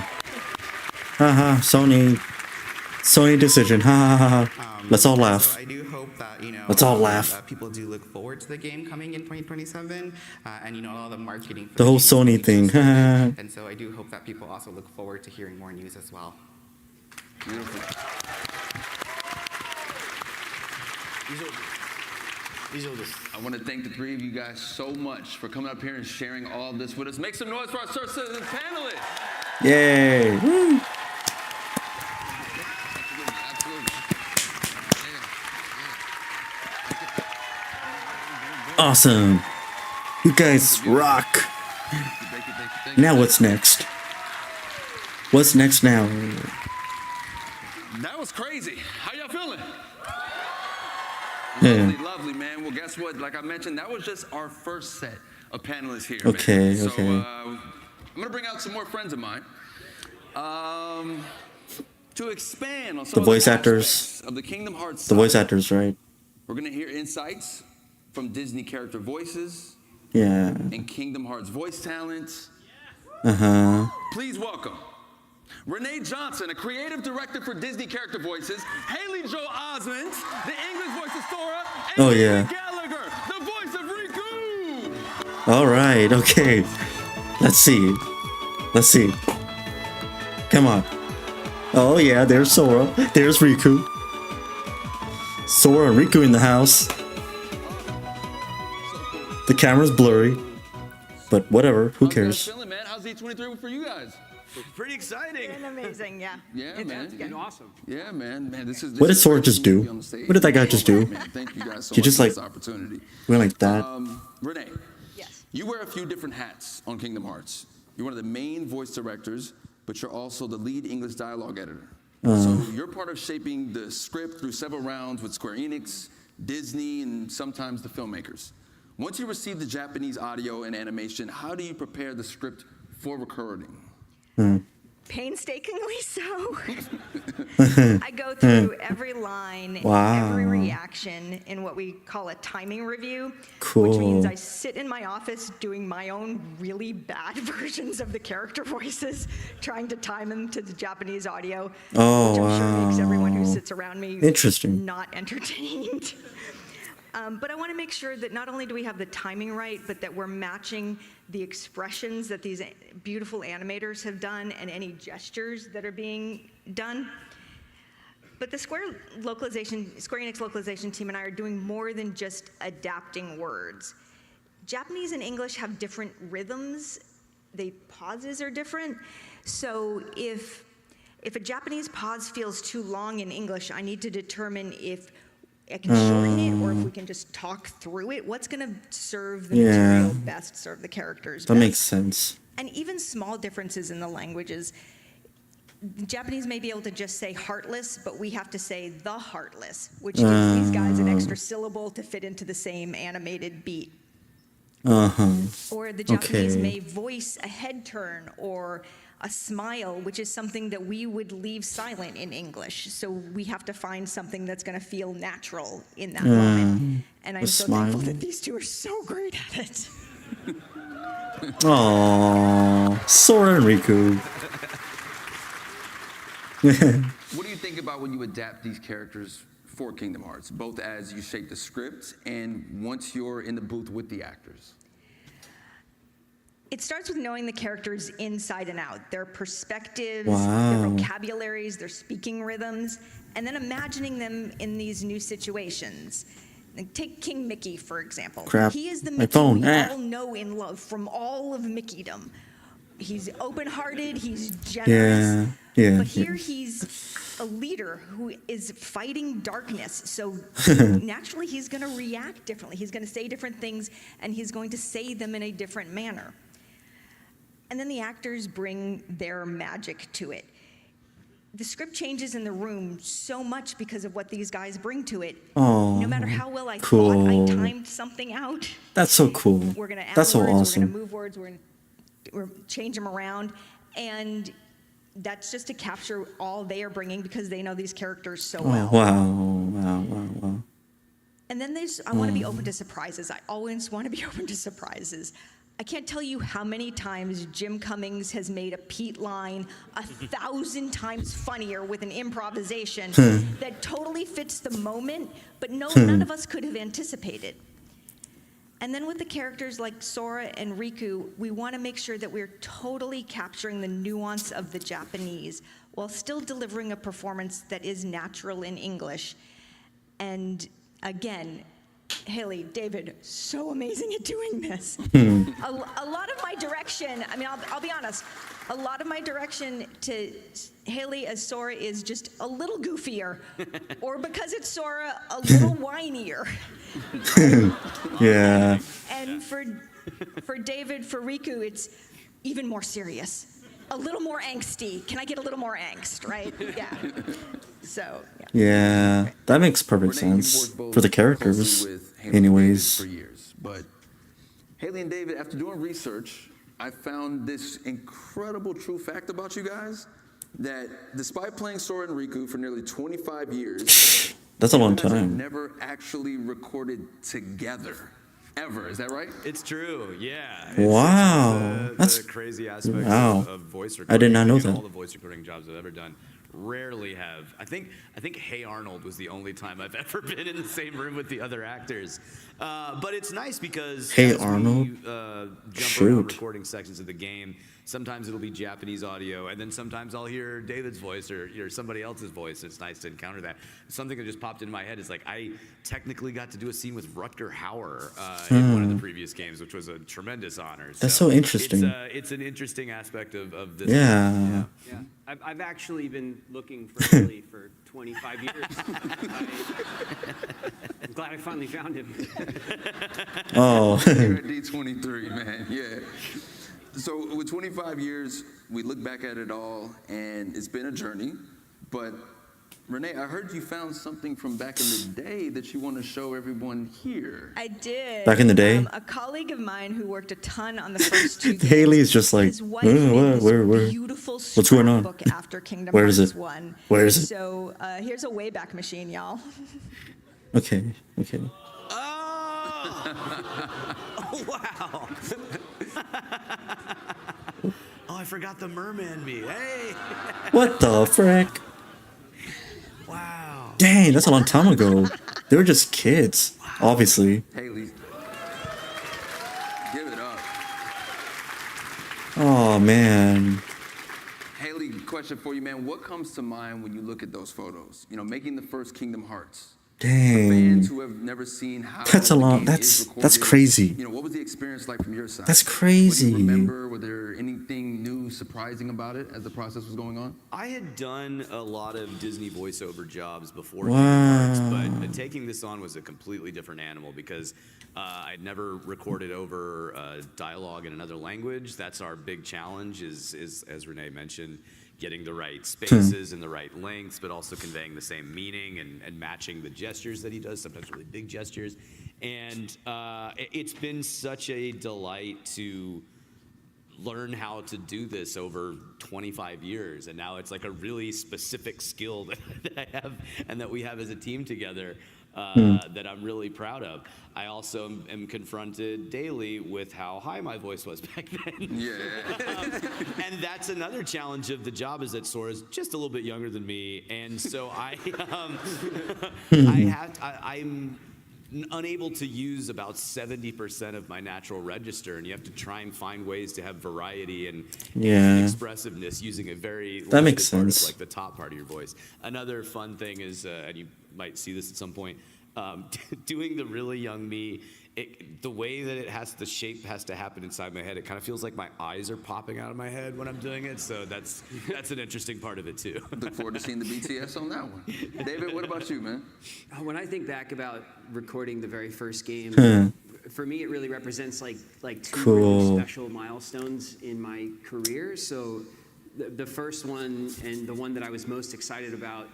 Ha ha, Sony decision. Ha ha ha ha. Let's all laugh. So I do hope that let's all laugh. People do look forward to the game coming in 2027, and all the marketing. The whole Sony thing. And so I do hope that people also look forward to hearing more news as well. Beautiful. I want to thank the three of you guys so much for coming up here and sharing all of this with us. Make some noise for our Star Citizen panelists. Yay! Woo. Awesome. You guys rock. Now what's next? What's next now? That was crazy. How y'all feeling? Yeah. Lovely, lovely, man. Well, guess what? Like I mentioned, that was just our first set of panelists here. Okay, man. So, okay. I'm gonna bring out some more friends of mine. To expand on some The of voice actors. aspects of the Kingdom Hearts The voice saga. actors, right? We're gonna hear insights from Disney character voices Yeah. and Kingdom Hearts voice talent. Please welcome Renee Johnson, a creative director for Disney character voices, Haley Joel Osment, the English voice of Sora, and Oh, Ian yeah. Gallagher, the voice of Riku. All right. Okay. Let's see. Let's see. Come on. Oh yeah, there's Sora. There's Riku. Sora and Riku in the house. The camera's blurry, but whatever. Who How's you guys cares? feeling, man? How's D23 for you guys? Pretty exciting. Been amazing, yeah. Yeah, man. been awesome. Yeah, man. This is. What did Sora just do? What did that guy just do? Man, thank you guys so He much just for like this opportunity. went like that. Renee. Yes. You wear a few different hats on Kingdom Hearts. You're one of the main voice directors, but you're also the lead English dialogue editor. So you're part of shaping the script through several rounds with Square Enix, Disney, and sometimes the filmmakers. Once you receive the Japanese audio and animation, how do you prepare the script for recording? Painstakingly so. I go through every line, Wow. every reaction in what we call a timing review, Cool. which means I sit in my office doing my own really bad versions of the character voices, trying to time them to the Japanese audio, Oh, which I'm sure makes everyone who wow. sits around me Interesting. not entertained. But I want to make sure that not only do we have the timing right, but that we're matching the expressions that these beautiful animators have done and any gestures that are being done. But the Square Enix localization team and I are doing more than just adapting words. Japanese and English have different rhythms. The pauses are different. So if a Japanese pause feels too long in English, I need to determine if I can shorten it or if we can just talk through it. What's going to serve the material best, serve the characters That best? makes sense. And even small differences in the languages. The Japanese may be able to just say heartless, but we have to say the heartless, which gives these guys an extra syllable to fit into the same animated beat. Or the Japanese may voice a head turn or a smile, which is something that we would leave silent in English. So we have to find something that's going to feel natural in that moment. And I'm so thankful that these two are so great at it. Aww, Sora and Riku. What do you think about when you adapt these characters for Kingdom Hearts, both as you shape the script and once you're in the booth with the actors? It starts with knowing the characters inside and out, their perspectives, Wow. their vocabularies, their speaking rhythms, and then imagining them in these new situations. Like, take King Mickey, for example. Crap. He is the My Mickey phone. we Ah. all know and love from all of Mickeydom. He's open-hearted, he's generous. Yeah. But here he's a leader who is fighting darkness. So naturally he's going to react differently. He's going to say different things, and he's going to say them in a different manner. And then the actors bring their magic to it. The script changes in the room so much because of what these guys bring to it. Oh, No matter how well I cool. thought I timed something out, That's so cool. we're going to add That's so words, we're awesome. going to move words, we're going to change them around. And that's just to capture all they are bringing because they know these characters so well. Wow. And then I want to be open to surprises. I always want to be open to surprises. I can't tell you how many times Jim Cummings has made a Pete line 1,000 times funnier with an improvisation that totally fits the moment, but none of us could have anticipated. And then with the characters like Sora and Riku, we want to make sure that we're totally capturing the nuance of the Japanese while still delivering a performance that is natural in English. And again, Haley, David, so amazing at doing this. A lot of my direction, I mean, I'll be honest, a lot of my direction to Haley as Sora is just a little goofier, or because it's Sora, a little whinier. Yeah. And For David, for Riku, it's even more serious. A little more angsty. Can I get a little more angst, right? Yeah. So, Yeah, that makes perfect sense for the characters. Anyways, for years, but Haley and David, after doing research, I found this incredible true fact about you guys, that despite playing Sora and Riku for nearly 25 years, that's a long you guys have time. never actually recorded together. Ever, is that right? It's true, yeah. Wow, That's the crazy aspect of voice recording. I did not know All that. the voice recording jobs I've ever done rarely have. I think Hey Arnold was the only time I've ever been in the same room with the other actors. But it's nice because Hey as Arnold? we jump Shoot. around recording sections of the game, sometimes it'll be Japanese audio, and then sometimes I'll hear David's voice or somebody else's voice. It's nice to encounter that. Something that just popped into my head is like I technically got to do a scene with Rutger Hauer in one of the previous games, which was a tremendous honor. That's so interesting. It's an interesting aspect of this. Yeah. Yeah, I've actually been looking for Haley for 25 years. I'm glad I finally found him. Oh. Here at D23, man, yeah. So with 25 years, we look back at it all, and it's been a journey. But Renee, I heard you found something from back in the day that you want to show everyone here. I did. Back in the day? A colleague of mine who worked a ton on the first two games. Haley is just like, his wife made this where? beautiful What's going on? scrapbook after Kingdom Where is Hearts it? 1. Where is it? So here's a Wayback Machine, y'all. Okay. Oh, wow. Oh, I forgot the merman me. Hey. What the frick? Wow. Dang, that's a long time ago. They were just kids, obviously. Haley, give it up. Oh man. Haley, question for you, man. What comes to mind when you look at those photos? You know, making the first Kingdom Hearts. Dang. For fans who have never seen how That's a the lot. game That's is that's recorded, crazy. You know, what was the experience like from your side? That's crazy. What do you remember? Were there anything new, surprising about it as the process was going on? I had done a lot of Disney voiceover jobs before Wow. Kingdom Hearts, but taking this on was a completely different animal because I'd never recorded over dialogue in another language. That's our big challenge is as Renee mentioned, getting the right spaces and the right lengths, but also conveying the same meaning and matching the gestures that he does, sometimes really big gestures. And it's been such a delight to learn how to do this over 25 years. And now it's like a really specific skill that I have and that we have as a team together that I'm really proud of. I also am confronted daily with how high my voice was back then. Yeah. And that's another challenge of the job is that Sora's just a little bit younger than me. And so I'm unable to use about 70% of my natural register, and you have to try and find ways to have variety and expressiveness using a very that makes part of, sense. like the top part of your voice. Another fun thing is, and you might see this at some point, doing the really young me. The way that the shape has to happen inside my head, it kind of feels like my eyes are popping out of my head when I'm doing it. So that's an interesting part of it too. Look forward to seeing the BTS on that one. David, what about you, man? When I think back about recording the very first game, for me it really represents like two really special milestones in my career. So the first one and the one that I was most excited about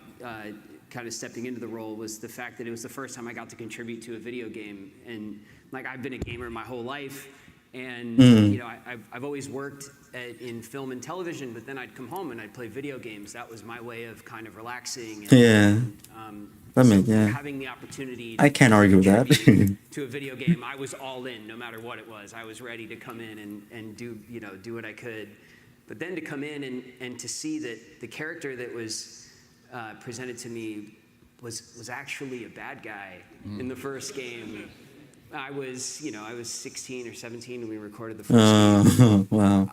kind of stepping into the role was the fact that it was the first time I got to contribute to a video game. And like I've been a gamer my whole life, and you know I've always worked in film and television, but then I'd come home and I'd play video games. That was my way of kind of relaxing. And, having the opportunity I can't argue with that. to a video game, I was all in, no matter what it was. I was ready to come in and do what I could. But then to come in and to see that the character that was presented to me was actually a bad guy in the first game. I was 16 or 17 when we recorded the first game. Wow.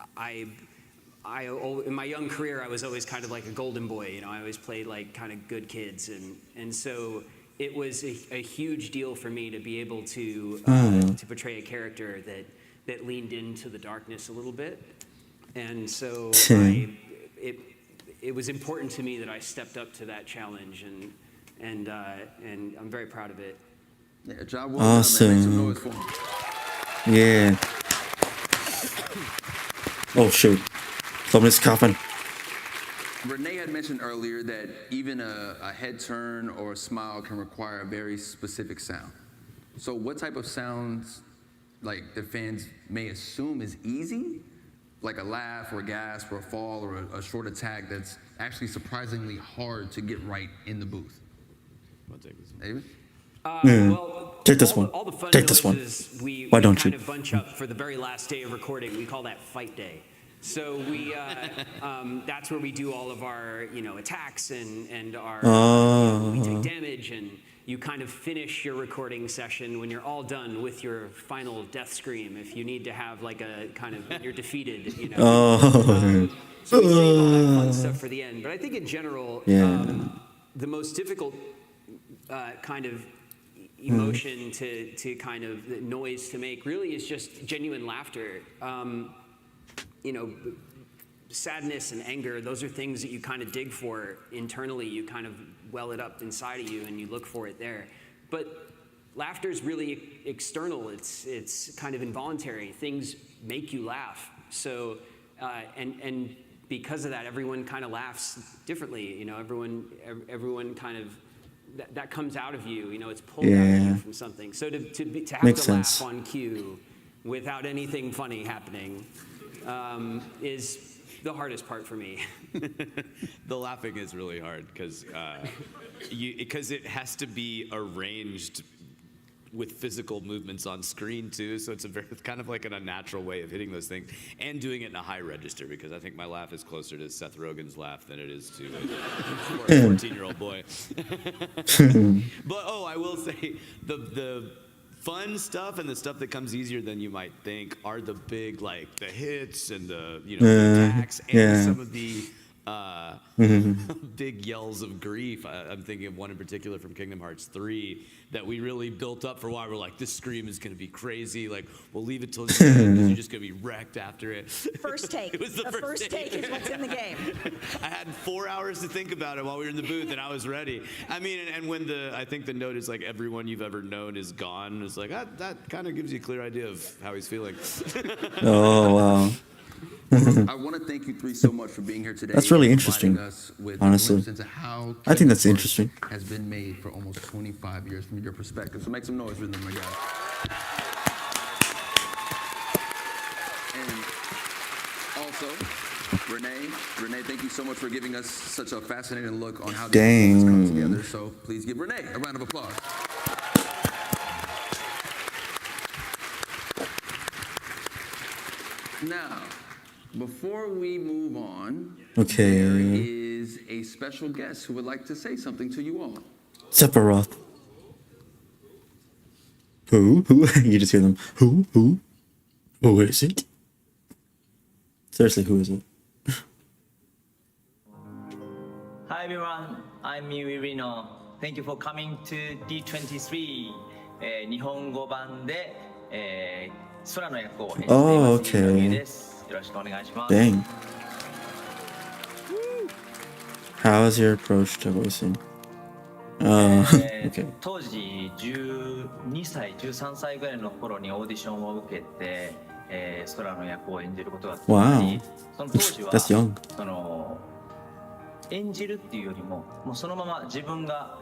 In my young career, I was always kind of like a golden boy. You know, I always played like kind of good kids, and so it was a huge deal for me to be able to portray a character that leaned into the darkness a little bit, and so it was important to me that I stepped up to that challenge, and I'm very proud of it. Yeah, job well done, man. Make some noise for him. Yeah. Oh shoot. Somebody's coughing. Renee had mentioned earlier that even a head turn or a smile can require a very specific sound. So what type of sounds, like, the fans may assume is easy, like a laugh or a gasp or a fall or a short attack, that's actually surprisingly hard to get right in the booth? I'll take this one. David? Well, Take this all one. all the fun Take this one. noises we Why don't kind you? of bunch up for the very last day of recording. We call that fight day. So we that's where we do all of our attacks and our we take damage, and you kind of finish your recording session when you're all done with your final death scream. If you need to have like a kind of when you're defeated, so we save all that fun stuff for the end. But I think in general, the most difficult kind of emotion to kind of the noise to make really is just genuine laughter. Sadness and anger, those are things that you kind of dig for internally. You kind of well it up inside of you and you look for it there. But laughter is really external. It's kind of involuntary. Things make you laugh. So, and because of that, everyone kind of laughs differently. Everyone kind of, that comes out of you. It's pulled out of you from something. So to have Makes to sense. laugh on cue without anything funny happening is the hardest part for me. The laughing is really hard because it has to be arranged with physical movements on screen too. So it's kind of like an unnatural way of hitting those things and doing it in a high register, because I think my laugh is closer to Seth Rogen's laugh than it is to a 14-year-old boy. But I will say the fun stuff and the stuff that comes easier than you might think are the big, like the hits and the the attacks and some of the big yells of grief. I'm thinking of one in particular from Kingdom Hearts 3 that we really built up for a while. We're like, this scream is going to be crazy. Like, we'll leave it till the end because you're just going to be wrecked after it. First take. It was the first take is what's in the game. I had 4 hours to think about it while we were in the booth, and I was ready. I mean, and when I think the note is like, everyone you've ever known is gone, it's like, that kind of gives you a clear idea of how he's feeling. Oh wow. I want to thank you three so much for being here today. That's really and interesting, providing us with honestly. a glimpse into how I think that's Kingdom interesting. Hearts has been made for almost 25 years from your perspective. So make some noise for them, my guys. And also, Renee, thank you so much for giving us such a fascinating look on how these performances come together. So please give Renee a round of applause. Now, before we move on, there is a special guest who would like to say something to you all. Sephiroth. Who? You just hear them. Who? Who is it? Seriously, who is it? Hi everyone, I'm Miwi Rino. Thank you for coming to D23 日本語版で、空の役を演じています。Okay. です。よろしくお願いします。 Dang. How is your approach to voicing? Okay. 当時12歳、13歳ぐらいの頃にオーディションを受けて、空の役を演じることが決まり、 Wow. その当時は That's young. 演じるっていうよりも、もうそのまま自分が、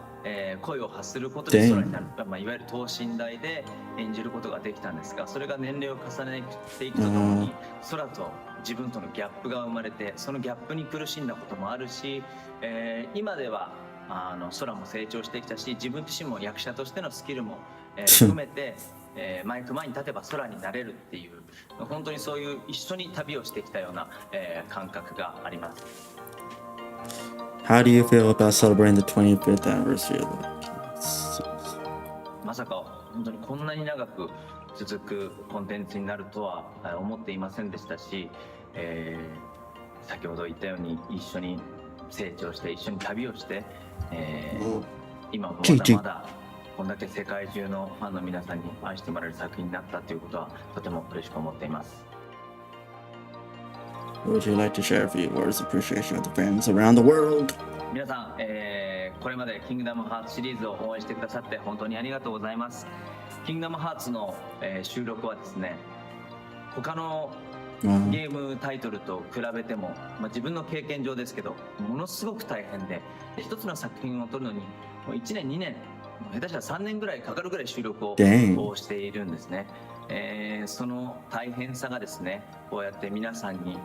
声を発することで空になる、いわゆる等身大で演じることができたんですが、それが年齢を重ねていくとともに、空と自分とのギャップが生まれて、そのギャップに苦しんだこともあるし、今では空も成長してきたし、自分自身も役者としてのスキルも、含めて、マイク前に立てば空になれるっていう、本当にそういう一緒に旅をしてきたような、感覚があります。How do you feel about celebrating the 25th anniversary of the まさか本当にこんなに長く続くコンテンツになるとは思っていませんでしたし、先ほど言ったように一緒に成長して一緒に旅をして、今もまだまだこんだけ世界中のファンの皆さんに愛してもらえる作品になったということはとても嬉しく思っています。Would you like to share a few words of appreciation of the fans around the world? 皆さん、これまでキングダムハーツシリーズを応援してくださって本当にありがとうございます。キングダムハーツの、収録はですね、他のゲームタイトルと比べても、自分の経験上ですけどものすごく大変で、一つの作品を撮るのにもう1年2年下手したら3年ぐらいかかるぐらい収録をしているんですね。その大変さがですね、こうやって皆さんに、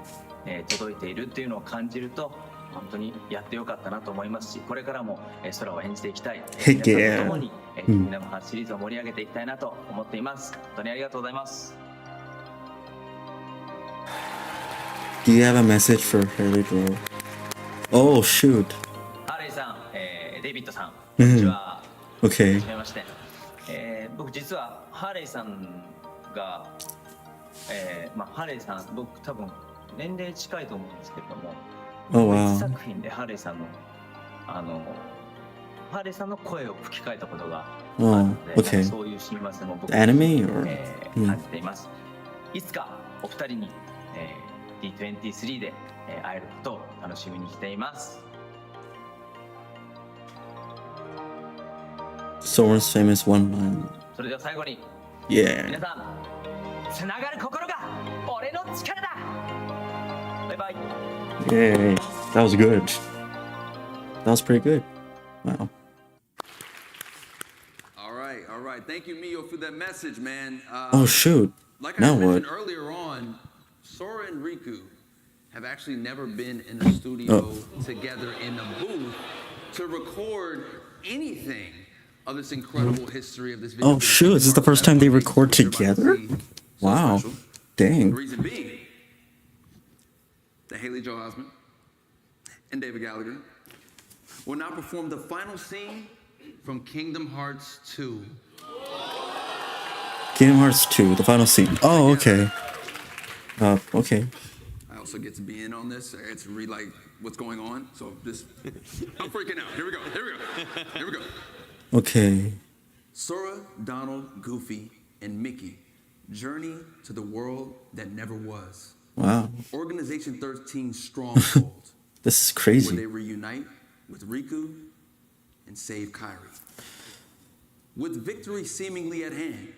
届いているっていうのを感じると本当にやってよかったなと思いますし、これからも、空を演じていきたい、皆さんと共に、キングダムハーツシリーズを盛り上げていきたいなと思っています。本当にありがとうございます。Do you have a message for Haley Joel? Oh shoot. ハーレイさん、デイビッドさん、こんにちは。Okay. はじめまして。僕実はハーレイさんが、ハーレイさん、僕多分年齢近いと思うんですけれども、Oh wow. 一作品でハーレイさんのハーレイさんの声を吹き替えたことがあるので、okay. そういう親和性も僕 Anime or? 感じています。いつかお二人に、D23 で、会えることを楽しみにしています。Soren's famous one line. それでは最後に、Yeah. 皆さん、つながる心が俺の力だ。バイバイ。Yay. That was good. That was pretty good. Wow. All right. Thank you, Mio, for that message, man. Oh shoot. Like Now I mentioned what? earlier on, Sora and Riku have actually never been in a studio together in a booth to record anything of this incredible history of this video. Oh shoot, is this the first time they record together? Wow. The Dang. reason being that Haley Joel Osment and David Gallagher will now perform the final scene from Kingdom Hearts 2. Kingdom Hearts 2, the final scene. Oh, okay. Okay. I also get to be in on this. I get to read like what's going on. So just I'm freaking out. Here we go. Okay. Sora, Donald, Goofy, and Mickey journey to the world that never was. Wow. Organization 13's stronghold. This is Where crazy. they reunite with Riku and save Kairi. With victory seemingly at hand,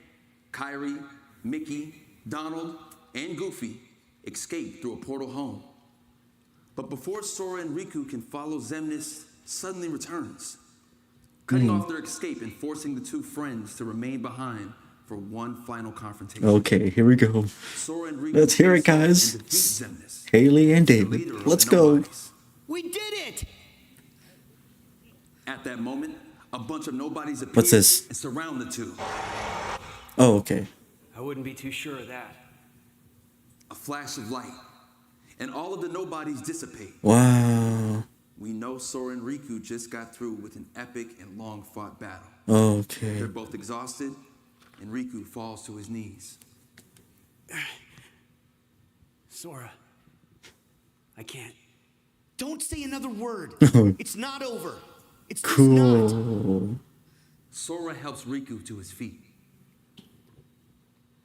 Kairi, Mickey, Donald, and Goofy escape through a portal home. But before Sora and Riku can follow, Xemnas suddenly returns, cutting off their escape and forcing the two friends to remain behind for one final confrontation. Okay, here we go. Sora and Riku Let's hear it, face off guys. and defeat Xemnas, Haley and the David. leader of Let's the go. Nobodies. We did it! At that moment, a bunch of nobodies appear What's this? and surround the two. Oh, okay. I wouldn't be too sure of that. A flash of light, and all of the nobodies dissipate. Wow. We know Sora and Riku just got through with an epic and long-fought battle. Okay. They're both exhausted, and Riku falls to his knees. Sora, I can't. Don't say another word. It's not over. It's just not. Cool. Sora helps Riku to his feet.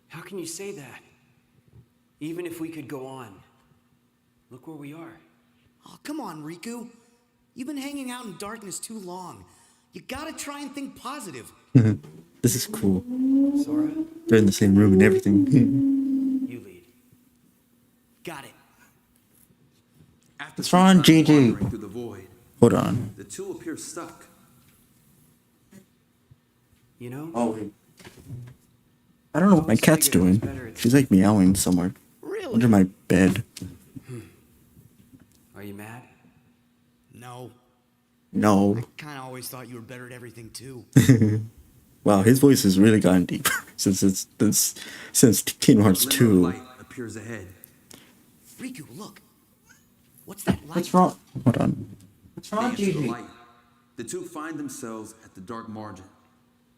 How can you say that? Even if we could go on. Look where we are. Oh, come on, Riku. You've been hanging out in darkness too long. You gotta try and think positive. This is cool. Sora, They're in the same room and everything. you lead. Got it. After What's wrong, some time Gigi? wandering through the void, Hold on. the two appear stuck. You know? Oh, wait. I don't know what my cat's doing. She's like meowing somewhere. Really? Under my bed. Are you mad? No. No. I kind of always thought you were better at everything too. Wow, his voice has really gotten deeper since Kingdom Hearts A glimmer 2. of light appears ahead. Riku, look. What's that light? What's wrong? Hold on. What's wrong, They enter the Gigi? light. The two find themselves at the dark margin,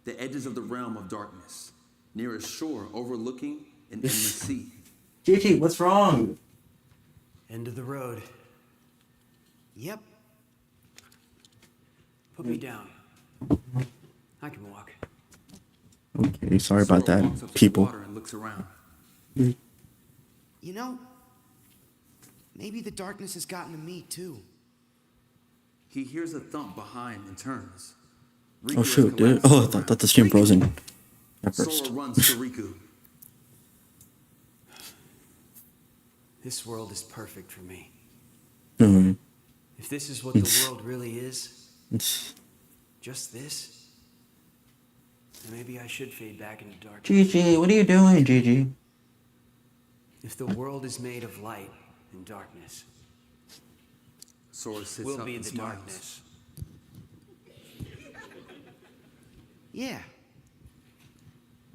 the edges of the realm of darkness, near a shore overlooking an endless sea. Gigi, what's wrong? End of the road. Yep. Put me down. I can walk. Okay, sorry about Sora that, walks up to the people. water and looks around. You know, maybe the darkness has gotten to me too. He hears a thump behind and turns. Oh Riku has shoot, dude. collapsed Oh, I to the thought ground. the stream frozen at first. Sora runs to Riku. This world is perfect for me. Mm. If this is what the world really is, just this, then maybe I should fade back into darkness. Gigi, what are you doing, Gigi? If the world is made of light and darkness, Sora sits we'll up be and the smiles. darkness. Yeah,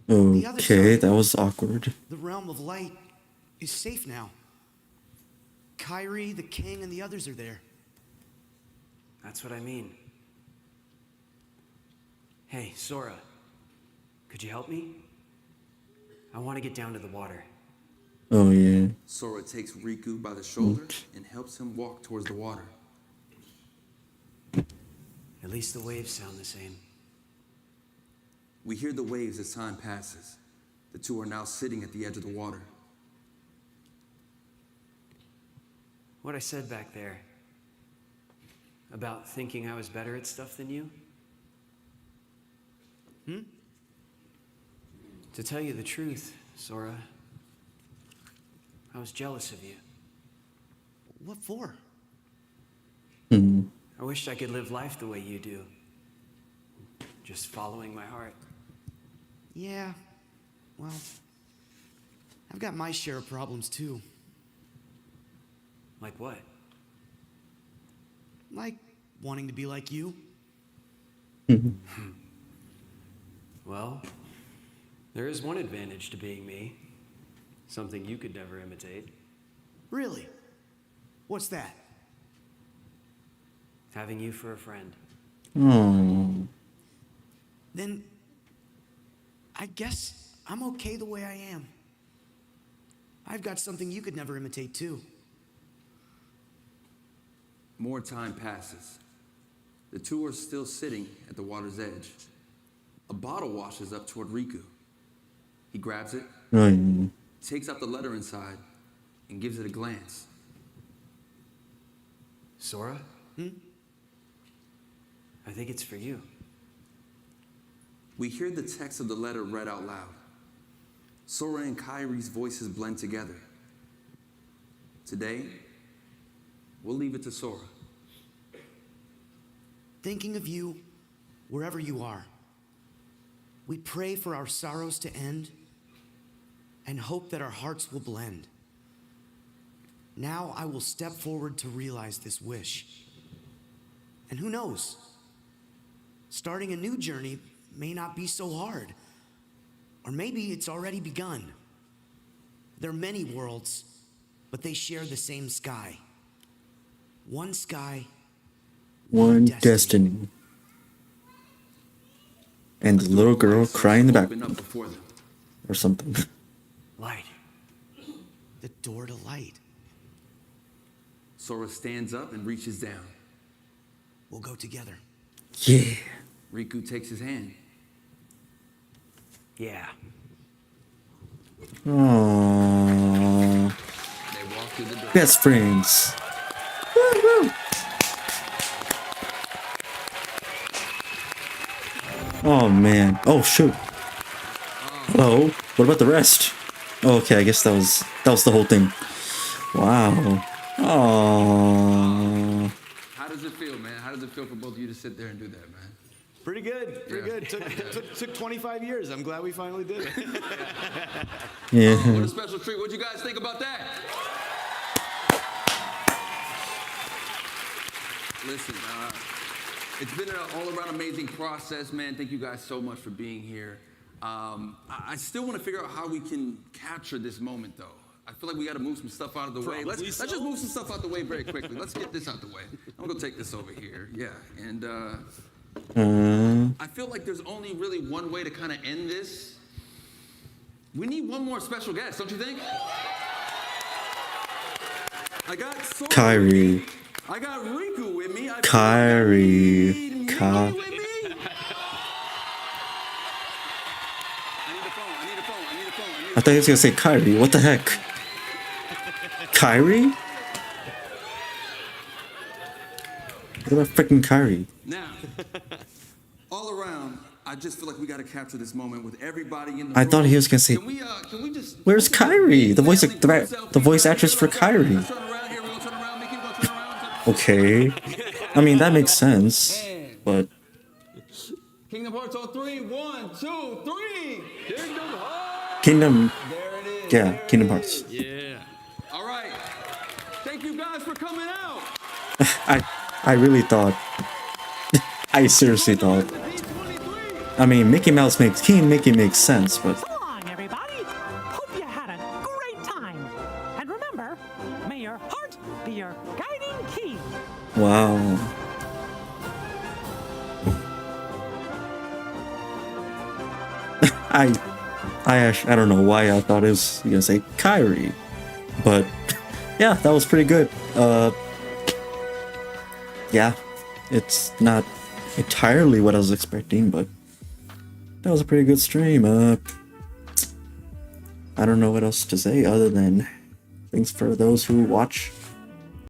Okay, that was awkward. the realm of light is safe now. Kyrie, the king, and the others are there. That's what I mean. Hey, Sora, could you help me? I want to get down to the water. Oh, yeah. Sora takes Riku by the shoulder and helps him walk towards the water. At least the waves sound the same. We hear the waves as time passes. The two are now sitting at the edge of the water. What I said back there about thinking I was better at stuff than you? To tell you the truth, Sora, I was jealous of you. What for? I wished I could live life the way you do. Just following my heart. Yeah, well, I've got my share of problems too. Like what? Like wanting to be like you. Well, there is one advantage to being me. Something you could never imitate. Really? What's that? Having you for a friend. Oh. Then I guess I'm okay the way I am. I've got something you could never imitate too. More time passes. The two are still sitting at the water's edge. A bottle washes up toward Riku. He grabs it, takes out the letter inside, and gives it a glance. Sora? I think it's for you. We hear the text of the letter read out loud. Sora and Kyrie's voices blend together. Today, we'll leave it to Sora. Thinking of you wherever you are. We pray for our sorrows to end and hope that our hearts will blend. Now I will step forward to realize this wish. And who knows? Starting a new journey may not be so hard. Or maybe it's already begun. There are many worlds, but they share the same sky. One sky, One destiny. And the little girl crying in the back. Or something. Light. The door to light. Sora stands up and reaches down. We'll go together. Yeah. Riku takes his hand. Yeah. Aww. They walk through the door. Best friends. Woo-hoo. Oh man. Oh shoot. Hello. What about the rest? Oh, okay, I guess that was the whole thing. Wow. Oh. How does it feel, man? How does it feel for both of you to sit there and do that, man? Pretty good, pretty good. Took 25 years. I'm glad we finally did it. Yeah. Oh, what a special treat. What'd you guys think about that? Listen, it's been an all-around amazing process, man. Thank you guys so much for being here. I still want to figure out how we can capture this moment, though. I feel like we got to move some stuff out of the way. Let's just move some stuff out the way very quickly. Let's get this out the way. I'm going to take this over here. Yeah, and I feel like there's only really one way to kind of end this. We need one more special guest, don't you think? I got Sora Kyrie. I got Riku with me. Kyrie. I thought he was gonna say Kyrie. What the heck? Kyrie? What about freaking Kyrie? Now, all around, I just feel like we got to capture this moment with everybody in the room. I thought he was gonna say. Can we just Where's Kyrie? The voice actress for Kyrie. Okay. I mean, that makes sense, but Kingdom Hearts on 3. 1, 2, 3. Kingdom Hearts. Kingdom. There it is. Yeah, Kingdom Hearts. Yeah. All right. Thank you guys for coming out. I really thought. I seriously thought. I mean, King Mickey makes sense, but. So long, everybody. Hope you had a great time. And remember, may your heart be your guiding key. Wow. I don't know why I thought it was gonna say Kyrie, but yeah, that was pretty good. Yeah, it's not entirely what I was expecting, but that was a pretty good stream. I don't know what else to say other than thanks for those who watch